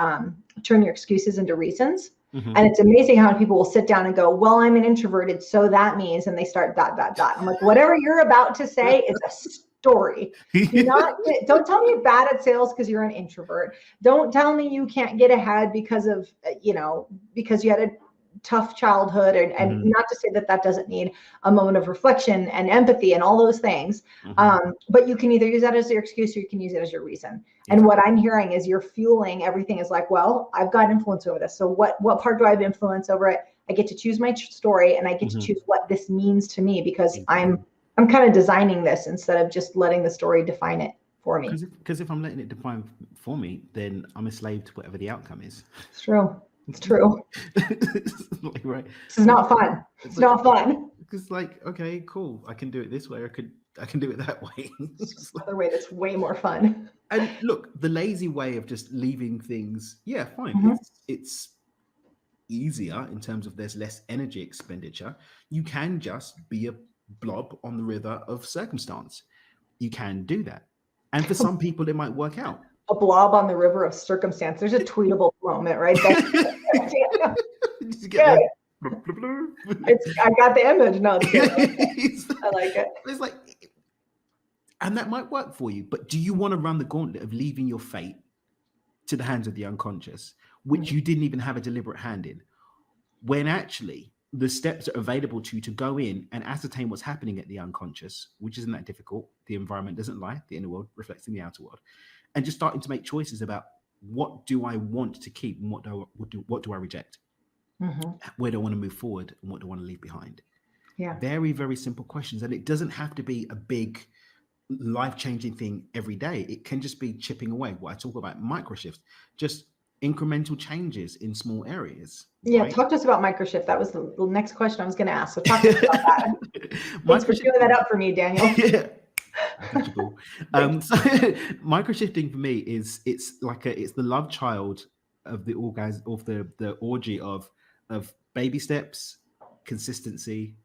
turn your excuses into reasons. Mm-hmm. And it's amazing how people will sit down and go, well, I'm an introverted, so that means, and they start ... I'm like, whatever you're about to say is a story. Don't tell me you're bad at sales because you're an introvert. Don't tell me you can't get ahead because of, because you had a tough childhood, and not to say that doesn't need a moment of reflection and empathy and all those things. But you can either use that as your excuse or you can use it as your reason. And what I'm hearing is you're fueling everything is like, well, I've got influence over this. So what part do I have influence over it? I get to choose my story, and I get to choose what this means to me, because I'm kind of designing this instead of just letting the story define it for me. Because if I'm letting it define for me, then I'm a slave to whatever the outcome is. It's true. It's true. Right. This is not fun. It's not fun. It's like, okay, cool. I can do it this way. I can do it that way. It's another way that's way more fun. And look, the lazy way of just leaving things, yeah, fine. It's easier in terms of there's less energy expenditure. You can just be a blob on the river of circumstance. You can do that. And for some people, it might work out. A blob on the river of circumstance. There's a tweetable moment, right? I got the image. No, it's good. I like it. It's like, and that might work for you, but do you want to run the gauntlet of leaving your fate to the hands of the unconscious, which you didn't even have a deliberate hand in, when actually the steps are available to you to go in and ascertain what's happening at the unconscious, which isn't that difficult. The environment doesn't lie. The inner world reflects in the outer world. And just starting to make choices about what do I want to keep and what do I reject? Where do I want to move forward and what do I want to leave behind? Yeah. Very, very simple questions. And it doesn't have to be a big life-changing thing every day. It can just be chipping away. What I talk about, micro shifts, just incremental changes in small areas. Yeah, right? talk to us about microshift. That was the next question I was going to ask. So talk to us about that. Thanks for doing that up for me, Daniel. Yeah. So microshifting for me is it's the love child of the orgy of baby steps, consistency,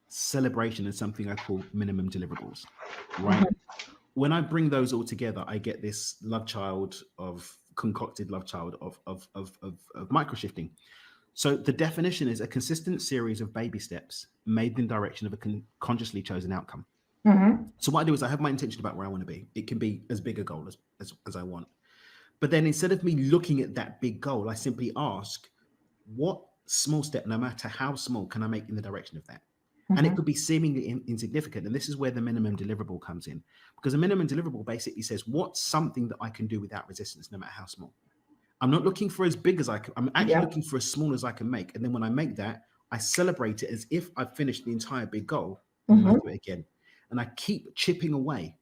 celebration, and something I call minimum deliverables. Right. When I bring those all together, I get this concocted love child of microshifting. So the definition is a consistent series of baby steps made in the direction of a consciously chosen outcome. So what I do is I have my intention about where I want to be. It can be as big a goal as I want. But then instead of me looking at that big goal, I simply ask, what small step, no matter how small, can I make in the direction of that? And it could be seemingly insignificant. And this is where the minimum deliverable comes in. Because a minimum deliverable basically says, what's something that I can do without resistance, no matter how small? I'm not looking for as big as I can. I'm actually looking for as small as I can make. And then when I make that, I celebrate it as if I've finished the entire big goal. And I do it again. And I keep chipping away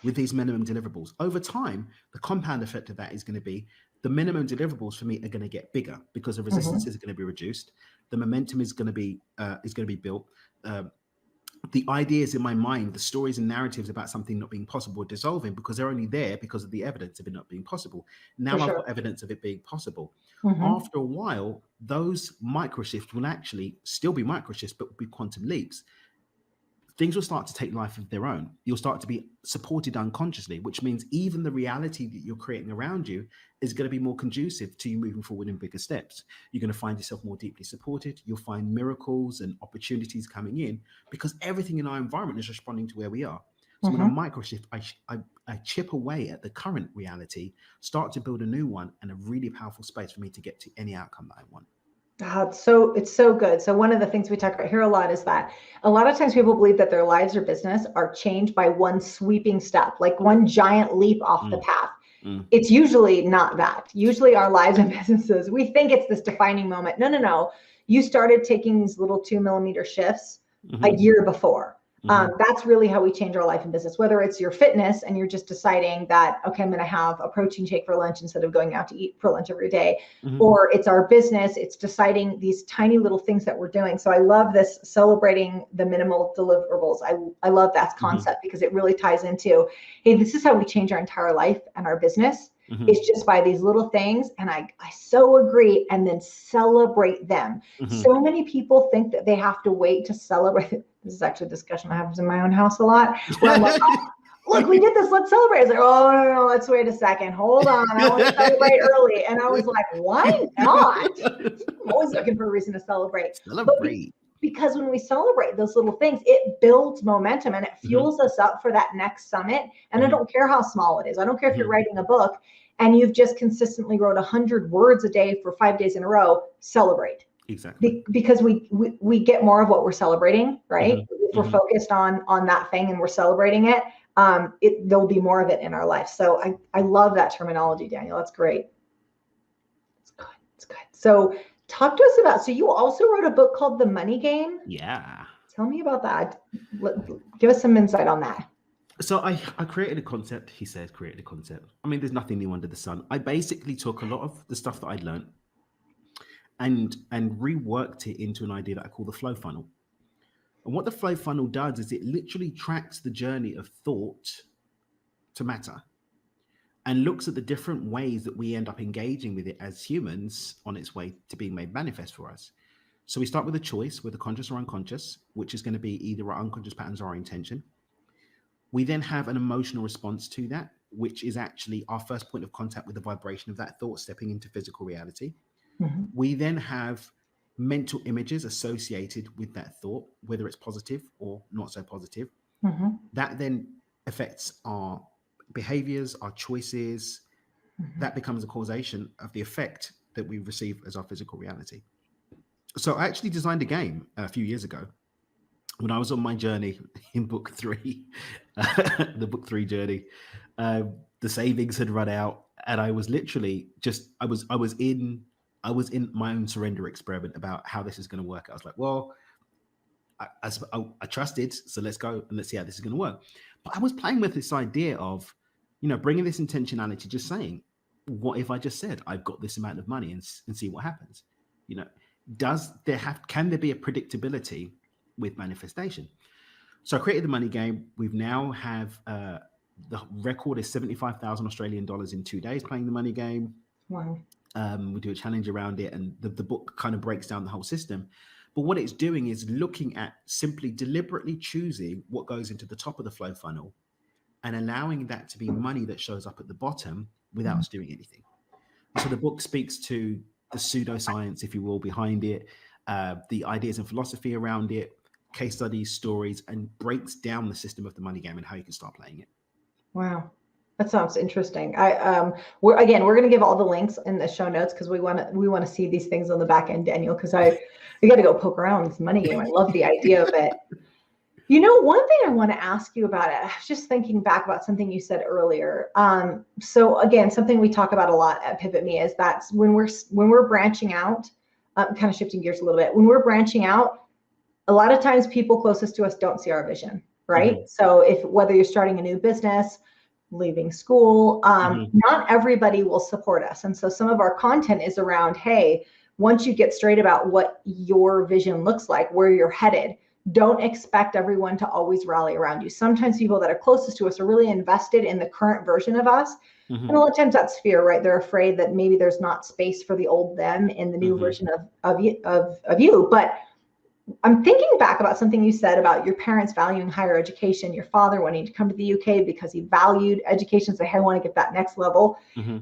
with these minimum deliverables. Over time, the compound effect of that is going to be the minimum deliverables for me are going to get bigger because the resistances are going to be reduced. The momentum is going to be built. The ideas in my mind, the stories and narratives about something not being possible are dissolving because they're only there because of the evidence of it not being possible. Now I've got evidence of it being possible. After a while, those micro shifts will actually still be micro shifts, but will be quantum leaps. things will start to take life of their own. You'll start to be supported unconsciously, which means even the reality that you're creating around you is going to be more conducive to you moving forward in bigger steps. You're going to find yourself more deeply supported. You'll find miracles and opportunities coming in because everything in our environment is responding to where we are. So when I microshift, I chip away at the current reality, start to build a new one, and a really powerful space for me to get to any outcome that I want. It's so good. So one of the things we talk about here a lot is that a lot of times people believe that their lives or business are changed by one sweeping step, like one giant leap off the path. It's usually not that. Usually our lives and businesses, we think it's this defining moment. No. You started taking these little 2mm shifts a year before. That's really how we change our life and business, whether it's your fitness and you're just deciding that, okay, I'm going to have a protein shake for lunch instead of going out to eat for lunch every day, or it's our business, it's deciding these tiny little things that we're doing. So I love this celebrating the minimal deliverables. I love that concept because it really ties into, hey, this is how we change our entire life and our business. It's just by these little things. And I so agree. And then celebrate them. So many people think that they have to wait to celebrate. This is actually a discussion that happens in my own house a lot. Where I'm like, oh, look, we did this. Let's celebrate. It's like, oh, no, let's wait a second. Hold on. I want to celebrate early. And I was like, why not? I'm always looking for a reason to celebrate. Because when we celebrate those little things, it builds momentum and it fuels us up for that next summit. And I don't care how small it is. I don't care if you're writing a book and you've just consistently wrote 100 words a day for 5 days in a row. Celebrate. Exactly. Because we get more of what we're celebrating, right? If we're focused on that thing and we're celebrating it, there'll be more of it in our life. So I love that terminology, Daniel. That's great. It's good. So talk to us about, so you also wrote a book called The Money Game. Yeah. Tell me about that. Give us some insight on that. So I created a concept. He said, created a concept. I mean, there's nothing new under the sun. I basically took a lot of the stuff that I'd learned and reworked it into an idea that I call the flow funnel. And what the flow funnel does is it literally tracks the journey of thought to matter and looks at the different ways that we end up engaging with it as humans on its way to being made manifest for us. So we start with a choice, with the conscious or unconscious, which is going to be either our unconscious patterns or our intention. We then have an emotional response to that, which is actually our first point of contact with the vibration of that thought stepping into physical reality. We then have mental images associated with that thought, whether it's positive or not so positive. That then affects our behaviors, our choices. That becomes a causation of the effect that we receive as our physical reality. So I actually designed a game a few years ago when I was on my journey in book 3, the book 3 journey. The savings had run out, and I was literally just I was in my own surrender experiment about how this is going to work. I was like, well, I trusted, so let's go and let's see how this is going to work. But I was playing with this idea of, bringing this intentionality, just saying, what if I just said I've got this amount of money and see what happens? Can there be a predictability with manifestation? So I created the money game. We've now have the record is 75,000 Australian dollars in 2 days playing the money game. Wow. We do a challenge around it, and the book kind of breaks down the whole system. But what it's doing is looking at simply deliberately choosing what goes into the top of the flow funnel and allowing that to be money that shows up at the bottom without us doing anything. So the book speaks to the pseudoscience, if you will, behind it, the ideas and philosophy around it, case studies, stories, and breaks down the system of the money game and how you can start playing it. Wow. That sounds interesting. We're going to give all the links in the show notes because we want to see these things on the back end, Daniel, because we got to go poke around this money game. I love the idea of it. One thing I want to ask you about it, I was just thinking back about something you said earlier. So again, something we talk about a lot at PivotMe is that when we're branching out, kind of shifting gears a little bit, when we're branching out, a lot of times people closest to us don't see our vision, right? So whether you're starting a new business, leaving school, not everybody will support us. And so some of our content is around, hey, once you get straight about what your vision looks like, where you're headed, don't expect everyone to always rally around you. Sometimes people that are closest to us are really invested in the current version of us. And a lot of times that's fear, right? They're afraid that maybe there's not space for the old them in the new version of you. But I'm thinking back about something you said about your parents valuing higher education, your father wanting to come to the UK because he valued education, so hey, I want to get that next level. Mm-hmm.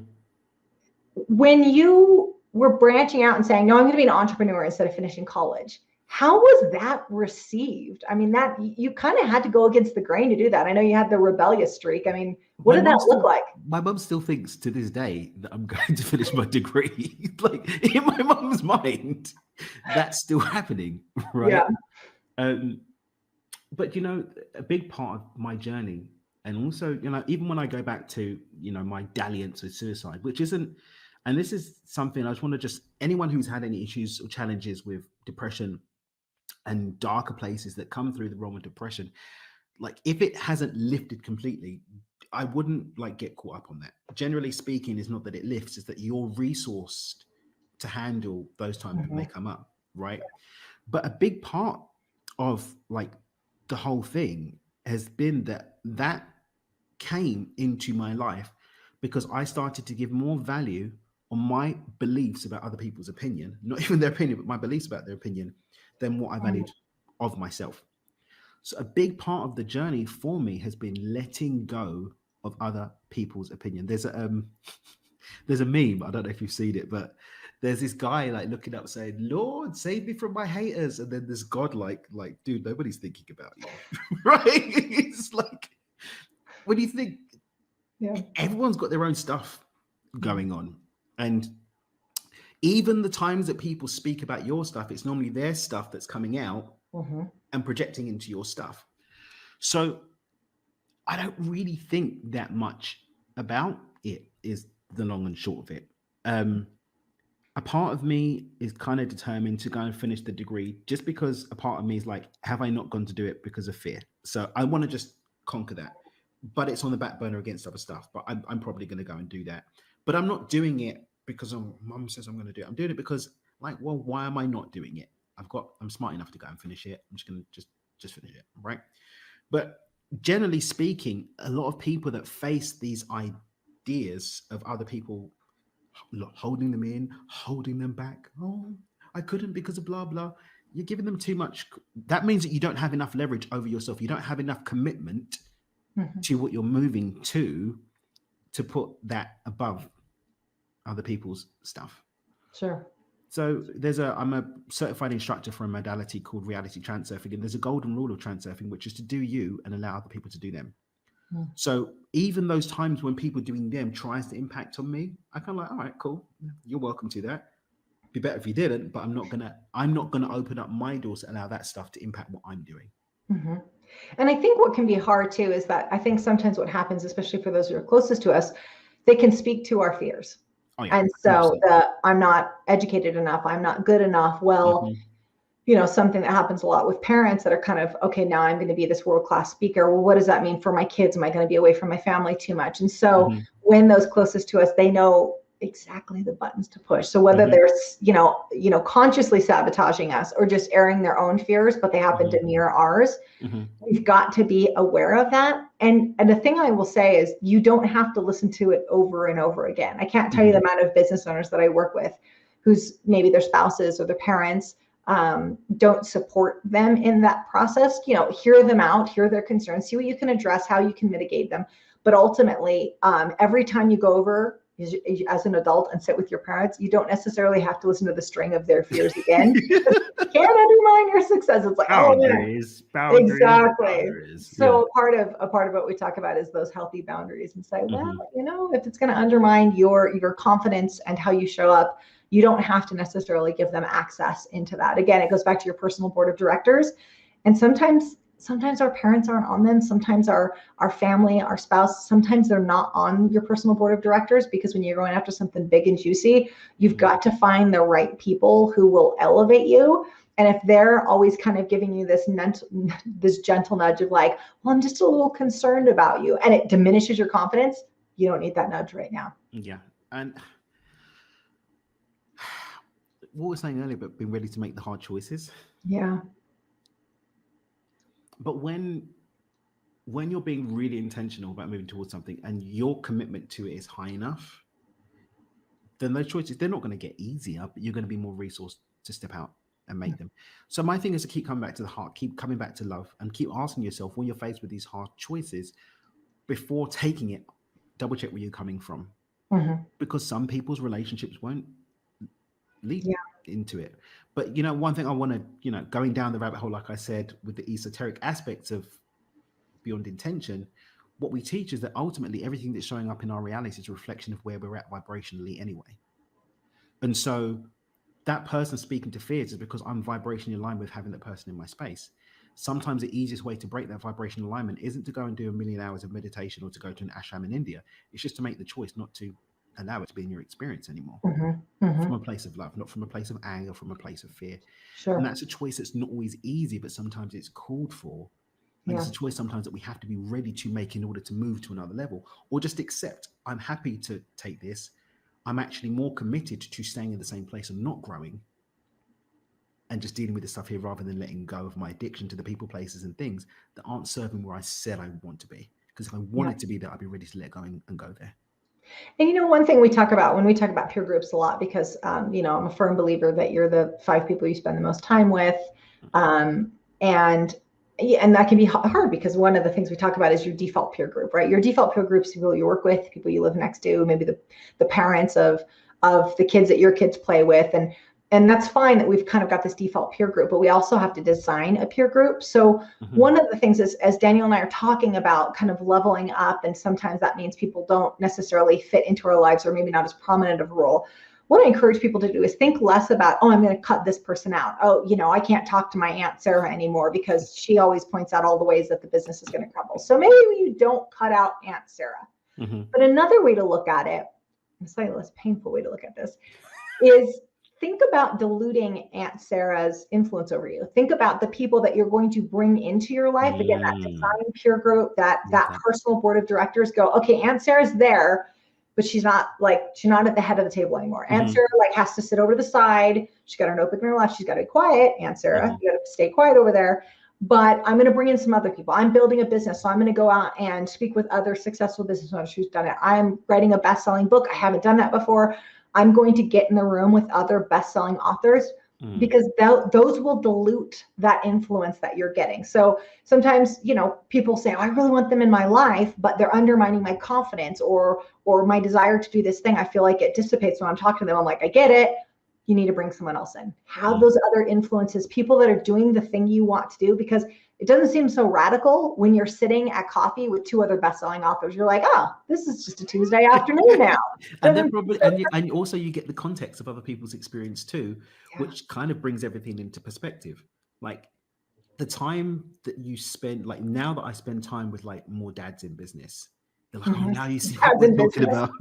When you were branching out and saying, no, I'm going to be an entrepreneur instead of finishing college, how was that received? I mean, that you kind of had to go against the grain to do that. I know you had the rebellious streak. I mean, what did that look like? My mum still thinks to this day that I'm going to finish my degree. Like in my mum's mind, that's still happening, right? Yeah. But you know, a big part of my journey, and also, you know, even when I go back to, you know, my dalliance with suicide, which isn't, and this is something I just want to just, anyone who's had any issues or challenges with depression and darker places that come through the realm of depression, like if it hasn't lifted completely, I wouldn't like get caught up on that. Generally speaking, it's not that it lifts, it's that you're resourced to handle those times when they come up, right? But a big part of like the whole thing has been that came into my life because I started to give more value on my beliefs about other people's opinion, not even their opinion, but my beliefs about their opinion, than what I valued of myself. So a big part of the journey for me has been letting go of other people's opinion. There's a meme, I don't know if you've seen it, but there's this guy like looking up saying, Lord, save me from my haters. And then there's God like, dude, nobody's thinking about you. Right? It's like, when you think everyone's got their own stuff going on. And even the times that people speak about your stuff, it's normally their stuff that's coming out and projecting into your stuff. So I don't really think that much about it, is the long and short of it. A part of me is kind of determined to go and finish the degree just because a part of me is like, have I not gone to do it because of fear? So I want to just conquer that. But it's on the back burner against other stuff. But I'm probably going to go and do that. But I'm not doing it because mum says I'm going to do it. I'm doing it because, like, well, why am I not doing it? I'm smart enough to go and finish it. I'm just going to just finish it, right? But generally speaking, a lot of people that face these ideas of other people holding them in, holding them back. Oh, I couldn't because of blah, blah. You're giving them too much. That means that you don't have enough leverage over yourself. You don't have enough commitment to what you're moving to put that above other people's stuff. Sure. So I'm a certified instructor for a modality called reality transurfing. And there's a golden rule of transurfing, which is to do you and allow other people to do them. So even those times when people doing them tries to impact on me, I kind of like, all right, cool. You're welcome to that. Be better if you didn't, but I'm not gonna open up my doors to allow that stuff to impact what I'm doing. And I think what can be hard too is that I think sometimes what happens, especially for those who are closest to us, they can speak to our fears. Oh, yeah. And so I'm not educated enough, I'm not good enough. Well, you know, something that happens a lot with parents that are kind of, okay, now I'm going to be this world-class speaker. Well, what does that mean for my kids? Am I going to be away from my family too much? And so when those closest to us, they know exactly the buttons to push. So whether they're, you know, consciously sabotaging us or just airing their own fears, but they happen to mirror ours, we've got to be aware of that. And the thing I will say is you don't have to listen to it over and over again. I can't tell you the amount of business owners that I work with whose maybe their spouses or their parents don't support them in that process. You know, hear them out, hear their concerns, see what you can address, how you can mitigate them. But ultimately, every time you go over as an adult and sit with your parents, you don't necessarily have to listen to the string of their fears again. Can't undermine your success. It's like boundaries. Exactly. Boundaries. So a part of what we talk about is those healthy boundaries, and say, well, you know, if it's going to undermine your confidence and how you show up, you don't have to necessarily give them access into that. Again, it goes back to your personal board of directors. And sometimes our parents aren't on them. Sometimes our family, our spouse, sometimes they're not on your personal board of directors, because when you're going after something big and juicy, you've got to find the right people who will elevate you. And if they're always kind of giving you this gentle nudge of like, well, I'm just a little concerned about you, and it diminishes your confidence, you don't need that nudge right now. Yeah. And what we were saying earlier about being ready to make the hard choices. Yeah. But when you're being really intentional about moving towards something and your commitment to it is high enough, then those choices, they're not going to get easier, but you're going to be more resourced to step out and make them. So my thing is to keep coming back to the heart, keep coming back to love, and keep asking yourself when you're faced with these hard choices, before taking it, double check where you're coming from. Because some people's relationships won't lead into it. But one thing I want to, going down the rabbit hole, like I said, with the esoteric aspects of beyond intention, what we teach is that ultimately everything that's showing up in our reality is a reflection of where we're at vibrationally anyway. And so that person speaking to fears is because I'm vibrationally aligned with having that person in my space. Sometimes the easiest way to break that vibration alignment isn't to go and do 1,000,000 hours of meditation or to go to an ashram in India. It's just to make the choice not to allow it to be in your experience anymore. From a place of love, not from a place of anger, from a place of fear. And that's a choice that's not always easy, but sometimes it's called for. And it's a choice sometimes that we have to be ready to make in order to move to another level, or just accept, I'm happy to take this. I'm actually more committed to staying in the same place and not growing and just dealing with the stuff here rather than letting go of my addiction to the people, places, and things that aren't serving where I said I want to be. Because if I wanted to be there, I'd be ready to let go and go there. And one thing we talk about when we talk about peer groups a lot, because I'm a firm believer that you're the 5 people you spend the most time with, and that can be hard because one of the things we talk about is your default peer group, right? Your default peer groups, people you work with, people you live next to, maybe the parents of the kids that your kids play with, and that's fine that we've kind of got this default peer group, but we also have to design a peer group. So one of the things is, as Daniel and I are talking about kind of leveling up, and sometimes that means people don't necessarily fit into our lives or maybe not as prominent of a role. What I encourage people to do is think less about, I'm going to cut this person out. I can't talk to my Aunt Sarah anymore because she always points out all the ways that the business is going to crumble. So maybe you don't cut out Aunt Sarah. But another way to look at it, a slightly less painful way to look at this, is think about diluting Aunt Sarah's influence over you. Think about the people that you're going to bring into your life. Again, that design peer group, that personal board of directors go, okay, Aunt Sarah's there, but she's not at the head of the table anymore. Aunt Sarah has to sit over to the side. She's got her notebook in her lap. She's got to be quiet. Aunt Sarah, you got to stay quiet over there. But I'm going to bring in some other people. I'm building a business, so I'm going to go out and speak with other successful business owners who's done it. I'm writing a best-selling book. I haven't done that before. I'm going to get in the room with other best-selling authors because those will dilute that influence that you're getting. So sometimes, people say, I really want them in my life, but they're undermining my confidence or my desire to do this thing. I feel like it dissipates when I'm talking to them. I'm like, I get it. You need to bring someone else in. Have those other influences, people that are doing the thing you want to do, because it doesn't seem so radical when you're sitting at coffee with 2 other best-selling authors. You're like, oh, this is just a Tuesday afternoon now. And then probably, and also you get the context of other people's experience too, which kind of brings everything into perspective. Like the time that you spend, like now that I spend time with like more dads in business, they're like, oh, now you see what we're talking about.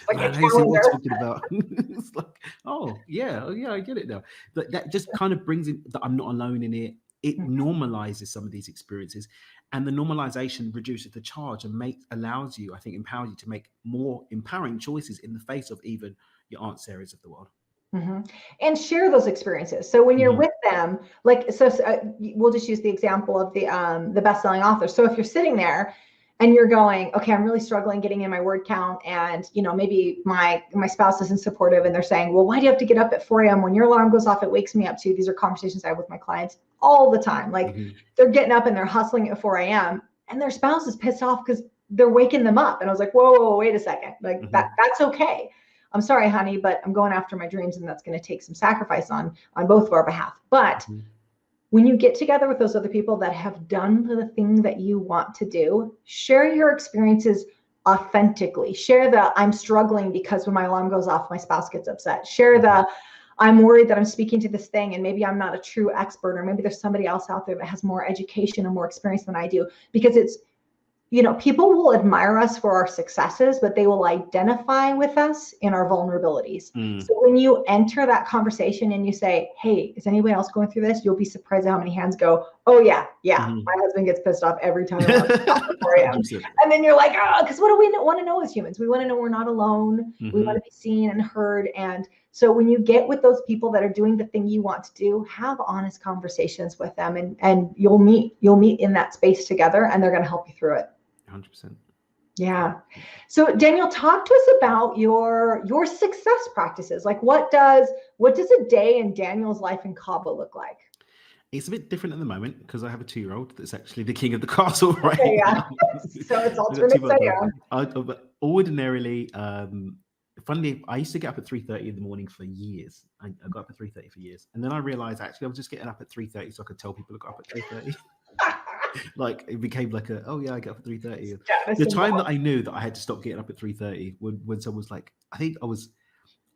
Like now you see what we're talking about. It's like, oh yeah, I get it now. But that just kind of brings in that I'm not alone in it. It normalizes some of these experiences, and the normalization reduces the charge and allows you, I think, empowers you to make more empowering choices in the face of even your Aunt Sarahs of the world. And share those experiences. So when you're with them, we'll just use the example of the best-selling author. So if you're sitting there and you're going, okay, I'm really struggling getting in my word count, and maybe my spouse isn't supportive, and they're saying, well, why do you have to get up at 4 a.m. when your alarm goes off? It wakes me up too. These are conversations I have with my clients all the time. Like they're getting up and they're hustling at 4 a.m. and their spouse is pissed off because they're waking them up. And I was like, whoa, wait a second. Like that's okay. I'm sorry, honey, but I'm going after my dreams, and that's going to take some sacrifice on both of our behalf. But when you get together with those other people that have done the thing that you want to do, share your experiences authentically. Share the I'm struggling because when my alarm goes off, my spouse gets upset. Share the I'm worried that I'm speaking to this thing and maybe I'm not a true expert, or maybe there's somebody else out there that has more education and more experience than I do. Because it's, people will admire us for our successes, but they will identify with us in our vulnerabilities. So when you enter that conversation and you say, hey, is anybody else going through this? You'll be surprised at how many hands go, oh yeah, my husband gets pissed off every time I want to talk to him. And then you're like, because what do we want to know as humans? We want to know we're not alone. We want to be seen and heard. And so when you get with those people that are doing the thing you want to do, have honest conversations with them, and you'll meet in that space together, and they're going to help you through it. 100%. Yeah. So Daniel, talk to us about your success practices. Like what does a day in Daniel's life in Cabo look like? It's a bit different at the moment because I have a 2-year-old that's actually the king of the castle right Okay, yeah. now. So it's I've got two alternate months yeah. old. But ordinarily, funny, I used to get up at 3:30 in the morning for years. I got up at 3:30 for years, and then I realized actually I was just getting up at 3:30 so I could tell people to go up at 3:30. Like it became like a, oh yeah, I get up at 3:30. The time that I knew that I had to stop getting up at 3:30 when someone was like, I think I was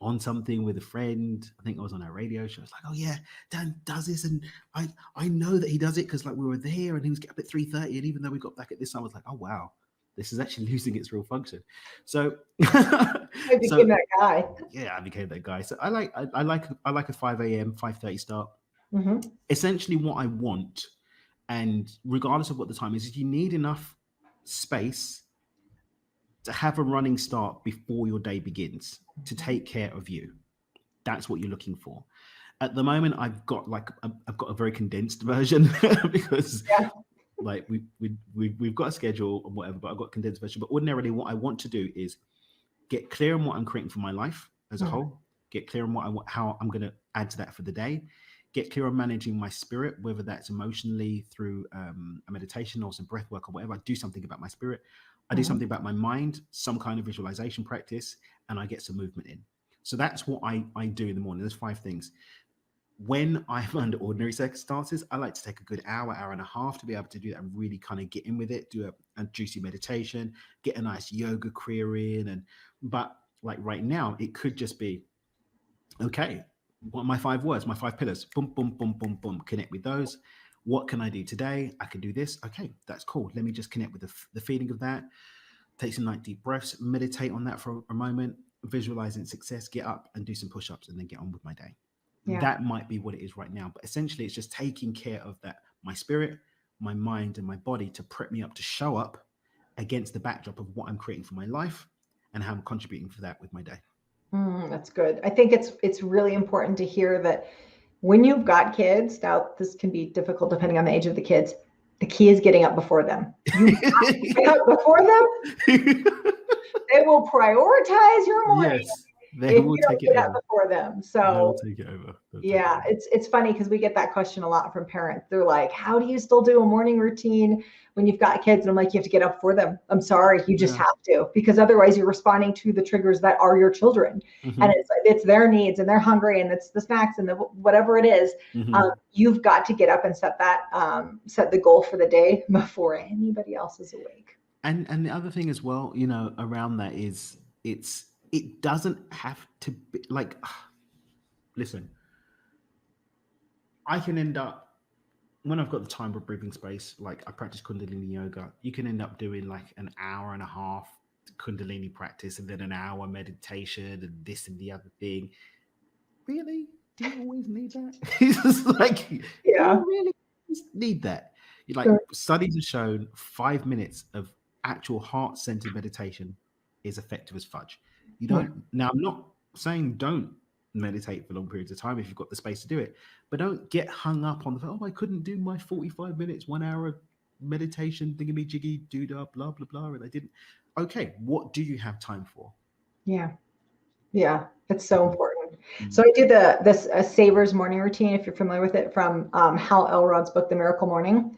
on something with a friend. I think I was on a radio show. It's like, oh yeah, Dan does this, and I know that he does it because like we were there and he was getting up at 3:30, and even though we got back at this time, I was like, oh wow, this is actually losing its real function. So I became that guy. Yeah, I became that guy. So I like a 5 a.m. 5:30 start. Mm-hmm. Essentially, what I want, and regardless of what the time is you need enough space to have a running start before your day begins to take care of you. That's what you're looking for. At the moment, I've got a very condensed version because like we've got a schedule and whatever, but I've got a condensed version. But ordinarily, what I want to do is get clear on what I'm creating for my life as a whole, get clear on how I'm going to add to that for the day, get clear on managing my spirit, whether that's emotionally through a meditation or some breath work or whatever. I do something about my spirit. I do something about my mind, some kind of visualization practice, and I get some movement in. So that's what I do in the morning. There's 5 things. When I'm under ordinary circumstances, I like to take a good hour and a half to be able to do that and really kind of get in with it, do a juicy meditation, get a nice yoga query in. But like right now, it could just be, okay, what are my 5 words, my 5 pillars? Boom, boom, boom, boom, boom. Connect with those. What can I do today? I can do this. Okay, that's cool. Let me just connect with the feeling of that. Take some deep breaths, meditate on that for a moment, visualizing success, get up and do some push-ups and then get on with my day. Yeah. That might be what it is right now. But essentially, it's just taking care of that, my spirit, my mind, and my body to prep me up to show up against the backdrop of what I'm creating for my life and how I'm contributing for that with my day. That's good. I think it's really important to hear that when you've got kids, now this can be difficult depending on the age of the kids, the key is getting up before them. You get up before them, they will prioritize your morning. Yes. They will take it over before them. So they'll take it over. Yeah, it's funny because we get that question a lot from parents. They're like, how do you still do a morning routine when you've got kids? And I'm like, you have to get up for them. I'm sorry, you just have to, because otherwise you're responding to the triggers that are your children. And it's their needs and they're hungry and it's the snacks and the whatever it is. You've got to get up and set the goal for the day before anybody else is awake. And the other thing as well, around that is it doesn't have to be like, listen, I can end up, when I've got the time for breathing space, like I practice Kundalini yoga, you can end up doing like an hour and a half Kundalini practice and then an hour meditation and this and the other thing. Really? Do you always need that? It's just like, do you really need that? Studies have shown 5 minutes of actual heart-centered meditation is effective as fudge. You don't, now I'm not saying don't meditate for long periods of time if you've got the space to do it, but don't get hung up on the fact, I couldn't do my 45 minutes, 1 hour of meditation, thingy jiggy, doodah, blah, blah, blah, and I didn't. Okay, what do you have time for? Yeah, it's so important. So I do this Savers morning routine, if you're familiar with it, from Hal Elrod's book, The Miracle Morning.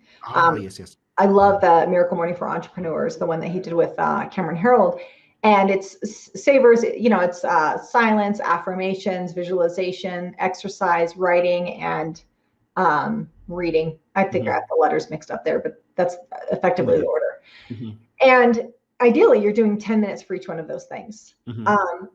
Yes. I love the Miracle Morning for Entrepreneurs, the one that he did with Cameron Herold. And it's Savers, it's silence, affirmations, visualization, exercise, writing, and reading. I think I got the letters mixed up there, but that's effectively the order. And ideally, you're doing 10 minutes for each one of those things.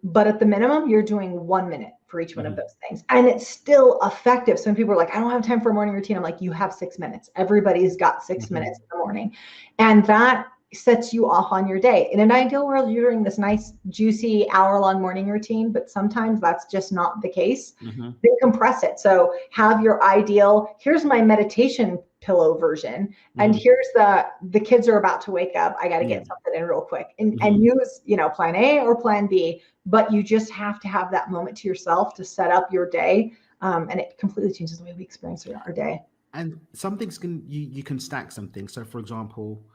But at the minimum, you're doing 1 minute for each one of those things. And it's still effective. Some people are like, I don't have time for a morning routine. I'm like, you have 6 minutes. Everybody's got 6 minutes in the morning. And that sets you off on your day. In an ideal world, you're doing this nice, juicy hour-long morning routine, but sometimes that's just not the case. Then compress it. So have your ideal, here's my meditation pillow version, and here's the kids are about to wake up. I got to get something in real quick, and use plan A or plan B, but you just have to have that moment to yourself to set up your day, and it completely changes the way we experience our day. And some things you can stack something. So for example,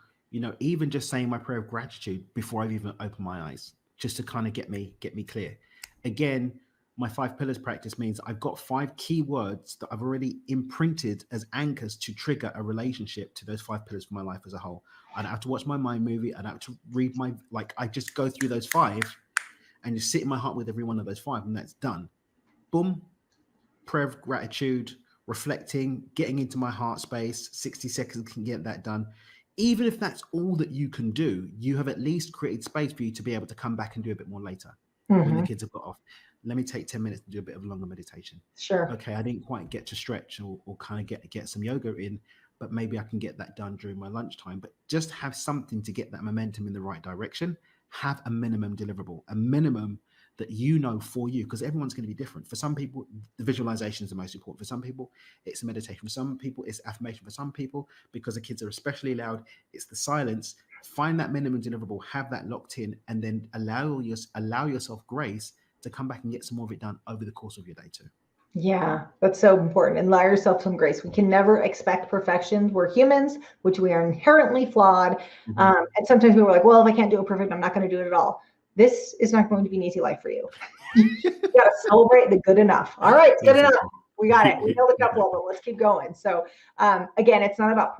even just saying my prayer of gratitude before I've even opened my eyes, just to kind of get me clear. Again, my 5 pillars practice means I've got 5 key words that I've already imprinted as anchors to trigger a relationship to those 5 pillars for my life as a whole. I don't have to watch my mind movie. I don't have to read I just go through those 5 and just sit in my heart with every one of those 5, and that's done. Boom. Prayer of gratitude, reflecting, getting into my heart space, 60 seconds can get that done. Even if that's all that you can do, you have at least created space for you to be able to come back and do a bit more later when the kids have got off. Let me take 10 minutes to do a bit of longer meditation. Sure. Okay, I didn't quite get to stretch or kind of get some yoga in, but maybe I can get that done during my lunchtime. But just have something to get that momentum in the right direction. Have a minimum deliverable, a minimum that for you, because everyone's going to be different. For some people, the visualization is the most important. For some people, it's meditation. For some people, it's affirmation. For some people, because the kids are especially loud, it's the silence. Find that minimum deliverable, have that locked in, and then allow yourself grace to come back and get some more of it done over the course of your day too. Yeah, that's so important. And allow yourself some grace. We can never expect perfection. We're humans, which we are inherently flawed. And sometimes people are like, well, if I can't do it perfect, I'm not going to do it at all. This is not going to be an easy life for you. You got to celebrate the good enough. All right, it's good enough. We got it. We know the couple of them. Let's keep going. So again, it's not about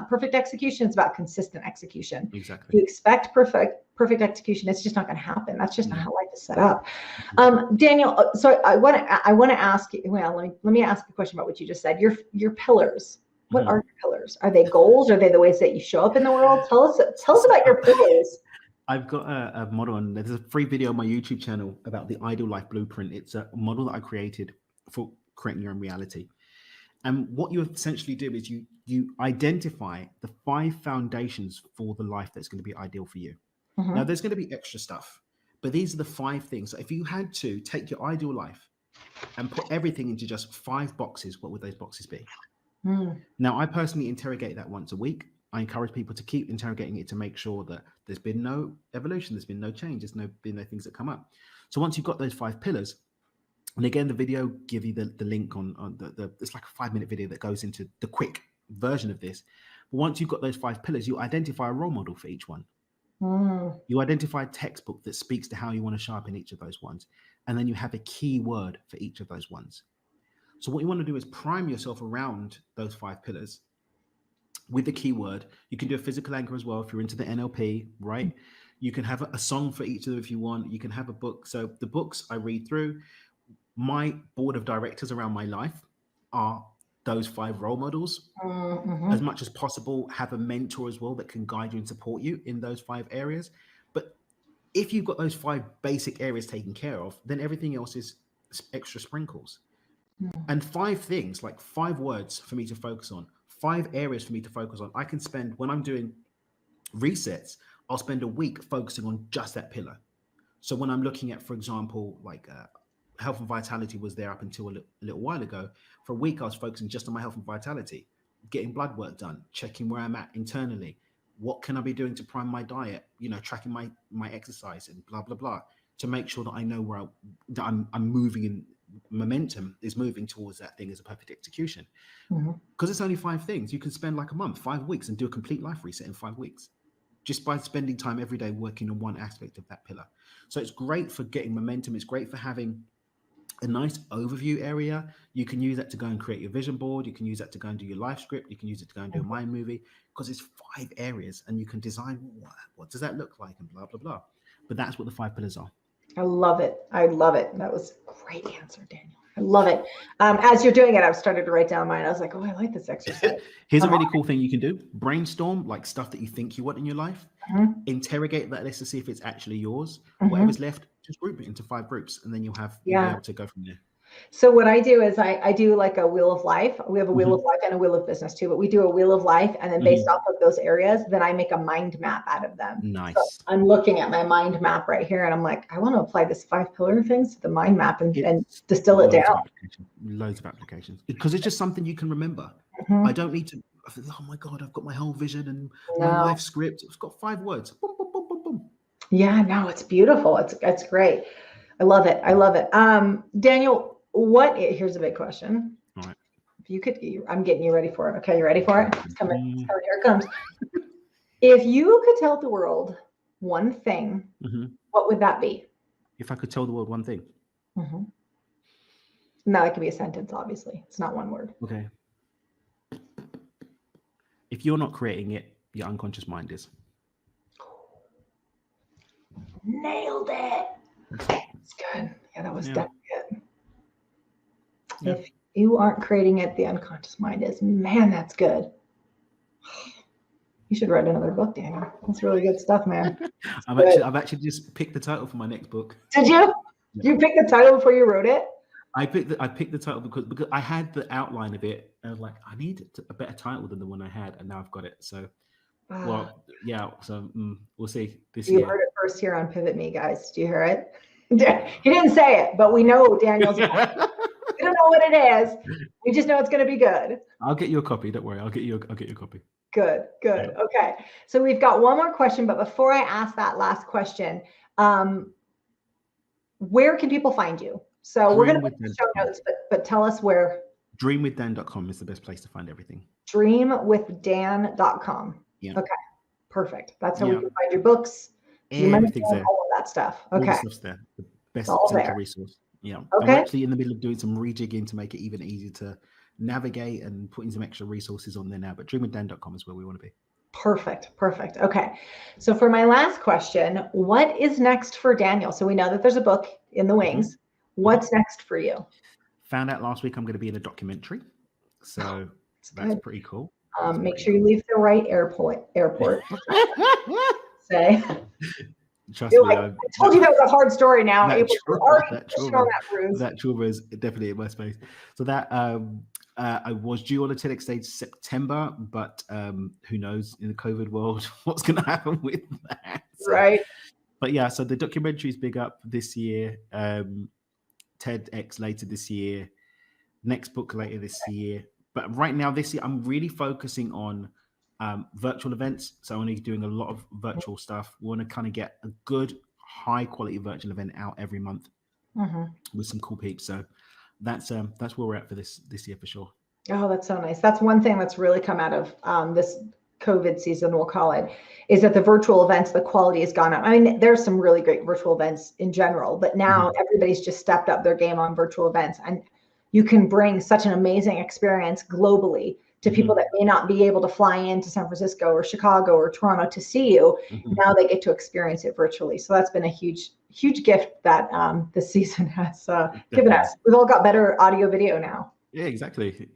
perfect execution. It's about consistent execution. Exactly. If you expect perfect execution, it's just not going to happen. That's just not how life is set up. Daniel, so I want to ask you. Well, let me ask a question about what you just said. Your pillars. What are your pillars? Are they goals? Are they the ways that you show up in the world? Tell us about your pillars. I've got a model, and there's a free video on my YouTube channel about the Ideal Life Blueprint. It's a model that I created for creating your own reality. And what you essentially do is you identify the 5 foundations for the life that's going to be ideal for you. Now, there's going to be extra stuff, but these are the 5 things. So if you had to take your ideal life and put everything into just 5 boxes, what would those boxes be? Now, I personally interrogate that once a week. I encourage people to keep interrogating it to make sure that there's been no evolution, there's been no change, there's been no things that come up. So once you've got those 5 pillars, and again, the video give you the link on it's like a 5-minute video that goes into the quick version of this. But once you've got those 5 pillars, you identify a role model for each one. You identify a textbook that speaks to how you want to show up in each of those ones. And then you have a key word for each of those ones. So what you want to do is prime yourself around those 5 pillars with the keyword. You can do a physical anchor as well if you're into the NLP, right? You can have a song for each of them if you want. You can have a book. So the books I read through, my board of directors around my life are those 5 role models. As much as possible, have a mentor as well that can guide you and support you in those 5 areas. But if you've got those 5 basic areas taken care of, then everything else is extra sprinkles. And 5 things, like 5 words for me to focus on, 5 areas for me to focus on. I can spend, when I'm doing resets, I'll spend a week focusing on just that pillar. So when I'm looking at, for example, like health and vitality was there up until a little while ago. For a week, I was focusing just on my health and vitality, getting blood work done, checking where I'm at internally. What can I be doing to prime my diet? Tracking my exercise and blah, blah, blah, to make sure that I know where I'm moving in. Momentum is moving towards that thing as a perfect execution. Because it's only 5 things. You can spend like a month, 5 weeks, and do a complete life reset in 5 weeks, just by spending time every day working on one aspect of that pillar. So it's great for getting momentum. It's great for having a nice overview area. You can use that to go and create your vision board. You can use that to go and do your life script. You can use it to go and do a mind movie, because it's 5 areas, and you can design what does that look like and blah, blah, blah. But that's what the 5 pillars are. I love it. That was a great answer, Daniel. I love it. As you're doing it, I've started to write down mine. I was like, oh, I like this exercise. Here's a really cool thing you can do. Brainstorm like stuff that you think you want in your life. Interrogate that list to see if it's actually yours. Whatever's left, just group it into 5 groups, and then you'll be able to go from there. So what I do is I do like a wheel of life. We have a wheel of life and a wheel of business too, but we do a wheel of life, and then based off of those areas, then I make a mind map out of them. Nice. So I'm looking at my mind map right here, and I'm like, I want to apply this 5 pillar things to the mind map and distill it down. Loads of applications, because it's just something you can remember. I don't need to, oh my God, I've got my whole vision and my life script. It's got 5 words. Boom, boom, boom, boom, boom. Yeah, no, it's beautiful. It's great. I love it. Daniel, here's a big question. All right. If you could, I'm getting you ready for it. Okay, you ready for it? It's coming. Here it comes. If you could tell the world one thing, what would that be? If I could tell the world one thing. Now it could be a sentence, obviously. It's not one word. Okay. If you're not creating it, your unconscious mind is. Nailed it. It's good. Yeah, that was definitely good. Yeah. If you aren't creating it, the unconscious mind is. Man, that's good. You should write another book, Daniel. That's really good stuff, man. I've actually just picked the title for my next book. Did you? You picked the title before you wrote it? I picked the title because I had the outline of it, and I was like, I need a better title than the one I had, and now I've got it. So, well, yeah. So we'll see this year. You heard it first here on PivotMe, guys. Do you hear it? He didn't say it, but we know Daniel's. We don't know what it is. We just know it's going to be good. I'll get you a copy. Don't worry. I'll get you a copy. Good. Yeah. Okay. So we've got one more question, but before I ask that last question, where can people find you? So we're going to put the show notes, but tell us where. Dreamwithdan.com is the best place to find everything. Dreamwithdan.com. Yeah. Okay. Perfect. That's how we can find your books. Everything's there. All of that stuff. Okay. All the stuff's there. The best central resource. Yeah. Okay. I'm actually in the middle of doing some rejigging to make it even easier to navigate and putting some extra resources on there now. But dreamwithdan.com is where we want to be. Perfect. Okay. So for my last question, what is next for Daniel? So we know that there's a book in the wings. What's next for you? Found out last week I'm going to be in a documentary. So that's pretty cool. Make sure you leave the right airport. Say. Trust me. I told you that was a hard story now. That trauma is definitely in my space. So that I was due on a TEDx stage September, but who knows in the COVID world what's going to happen with that. So, right. But yeah, so the documentary is big up this year. TEDx later this year. Next book later this year. But right now, this year, I'm really focusing on virtual events. So I'm only doing a lot of virtual stuff. We want to kind of get a good, high quality virtual event out every month with some cool peeps. So that's where we're at for this year for sure. Oh, that's so nice. That's one thing that's really come out of this COVID season, we'll call it, is that the virtual events, the quality has gone up. I mean, there's some really great virtual events in general, but now everybody's just stepped up their game on virtual events. And you can bring such an amazing experience globally to people that may not be able to fly into San Francisco or Chicago or Toronto to see you. Now they get to experience it virtually. So that's been a huge gift that this season has given us. We've all got better audio video now. Yeah, exactly.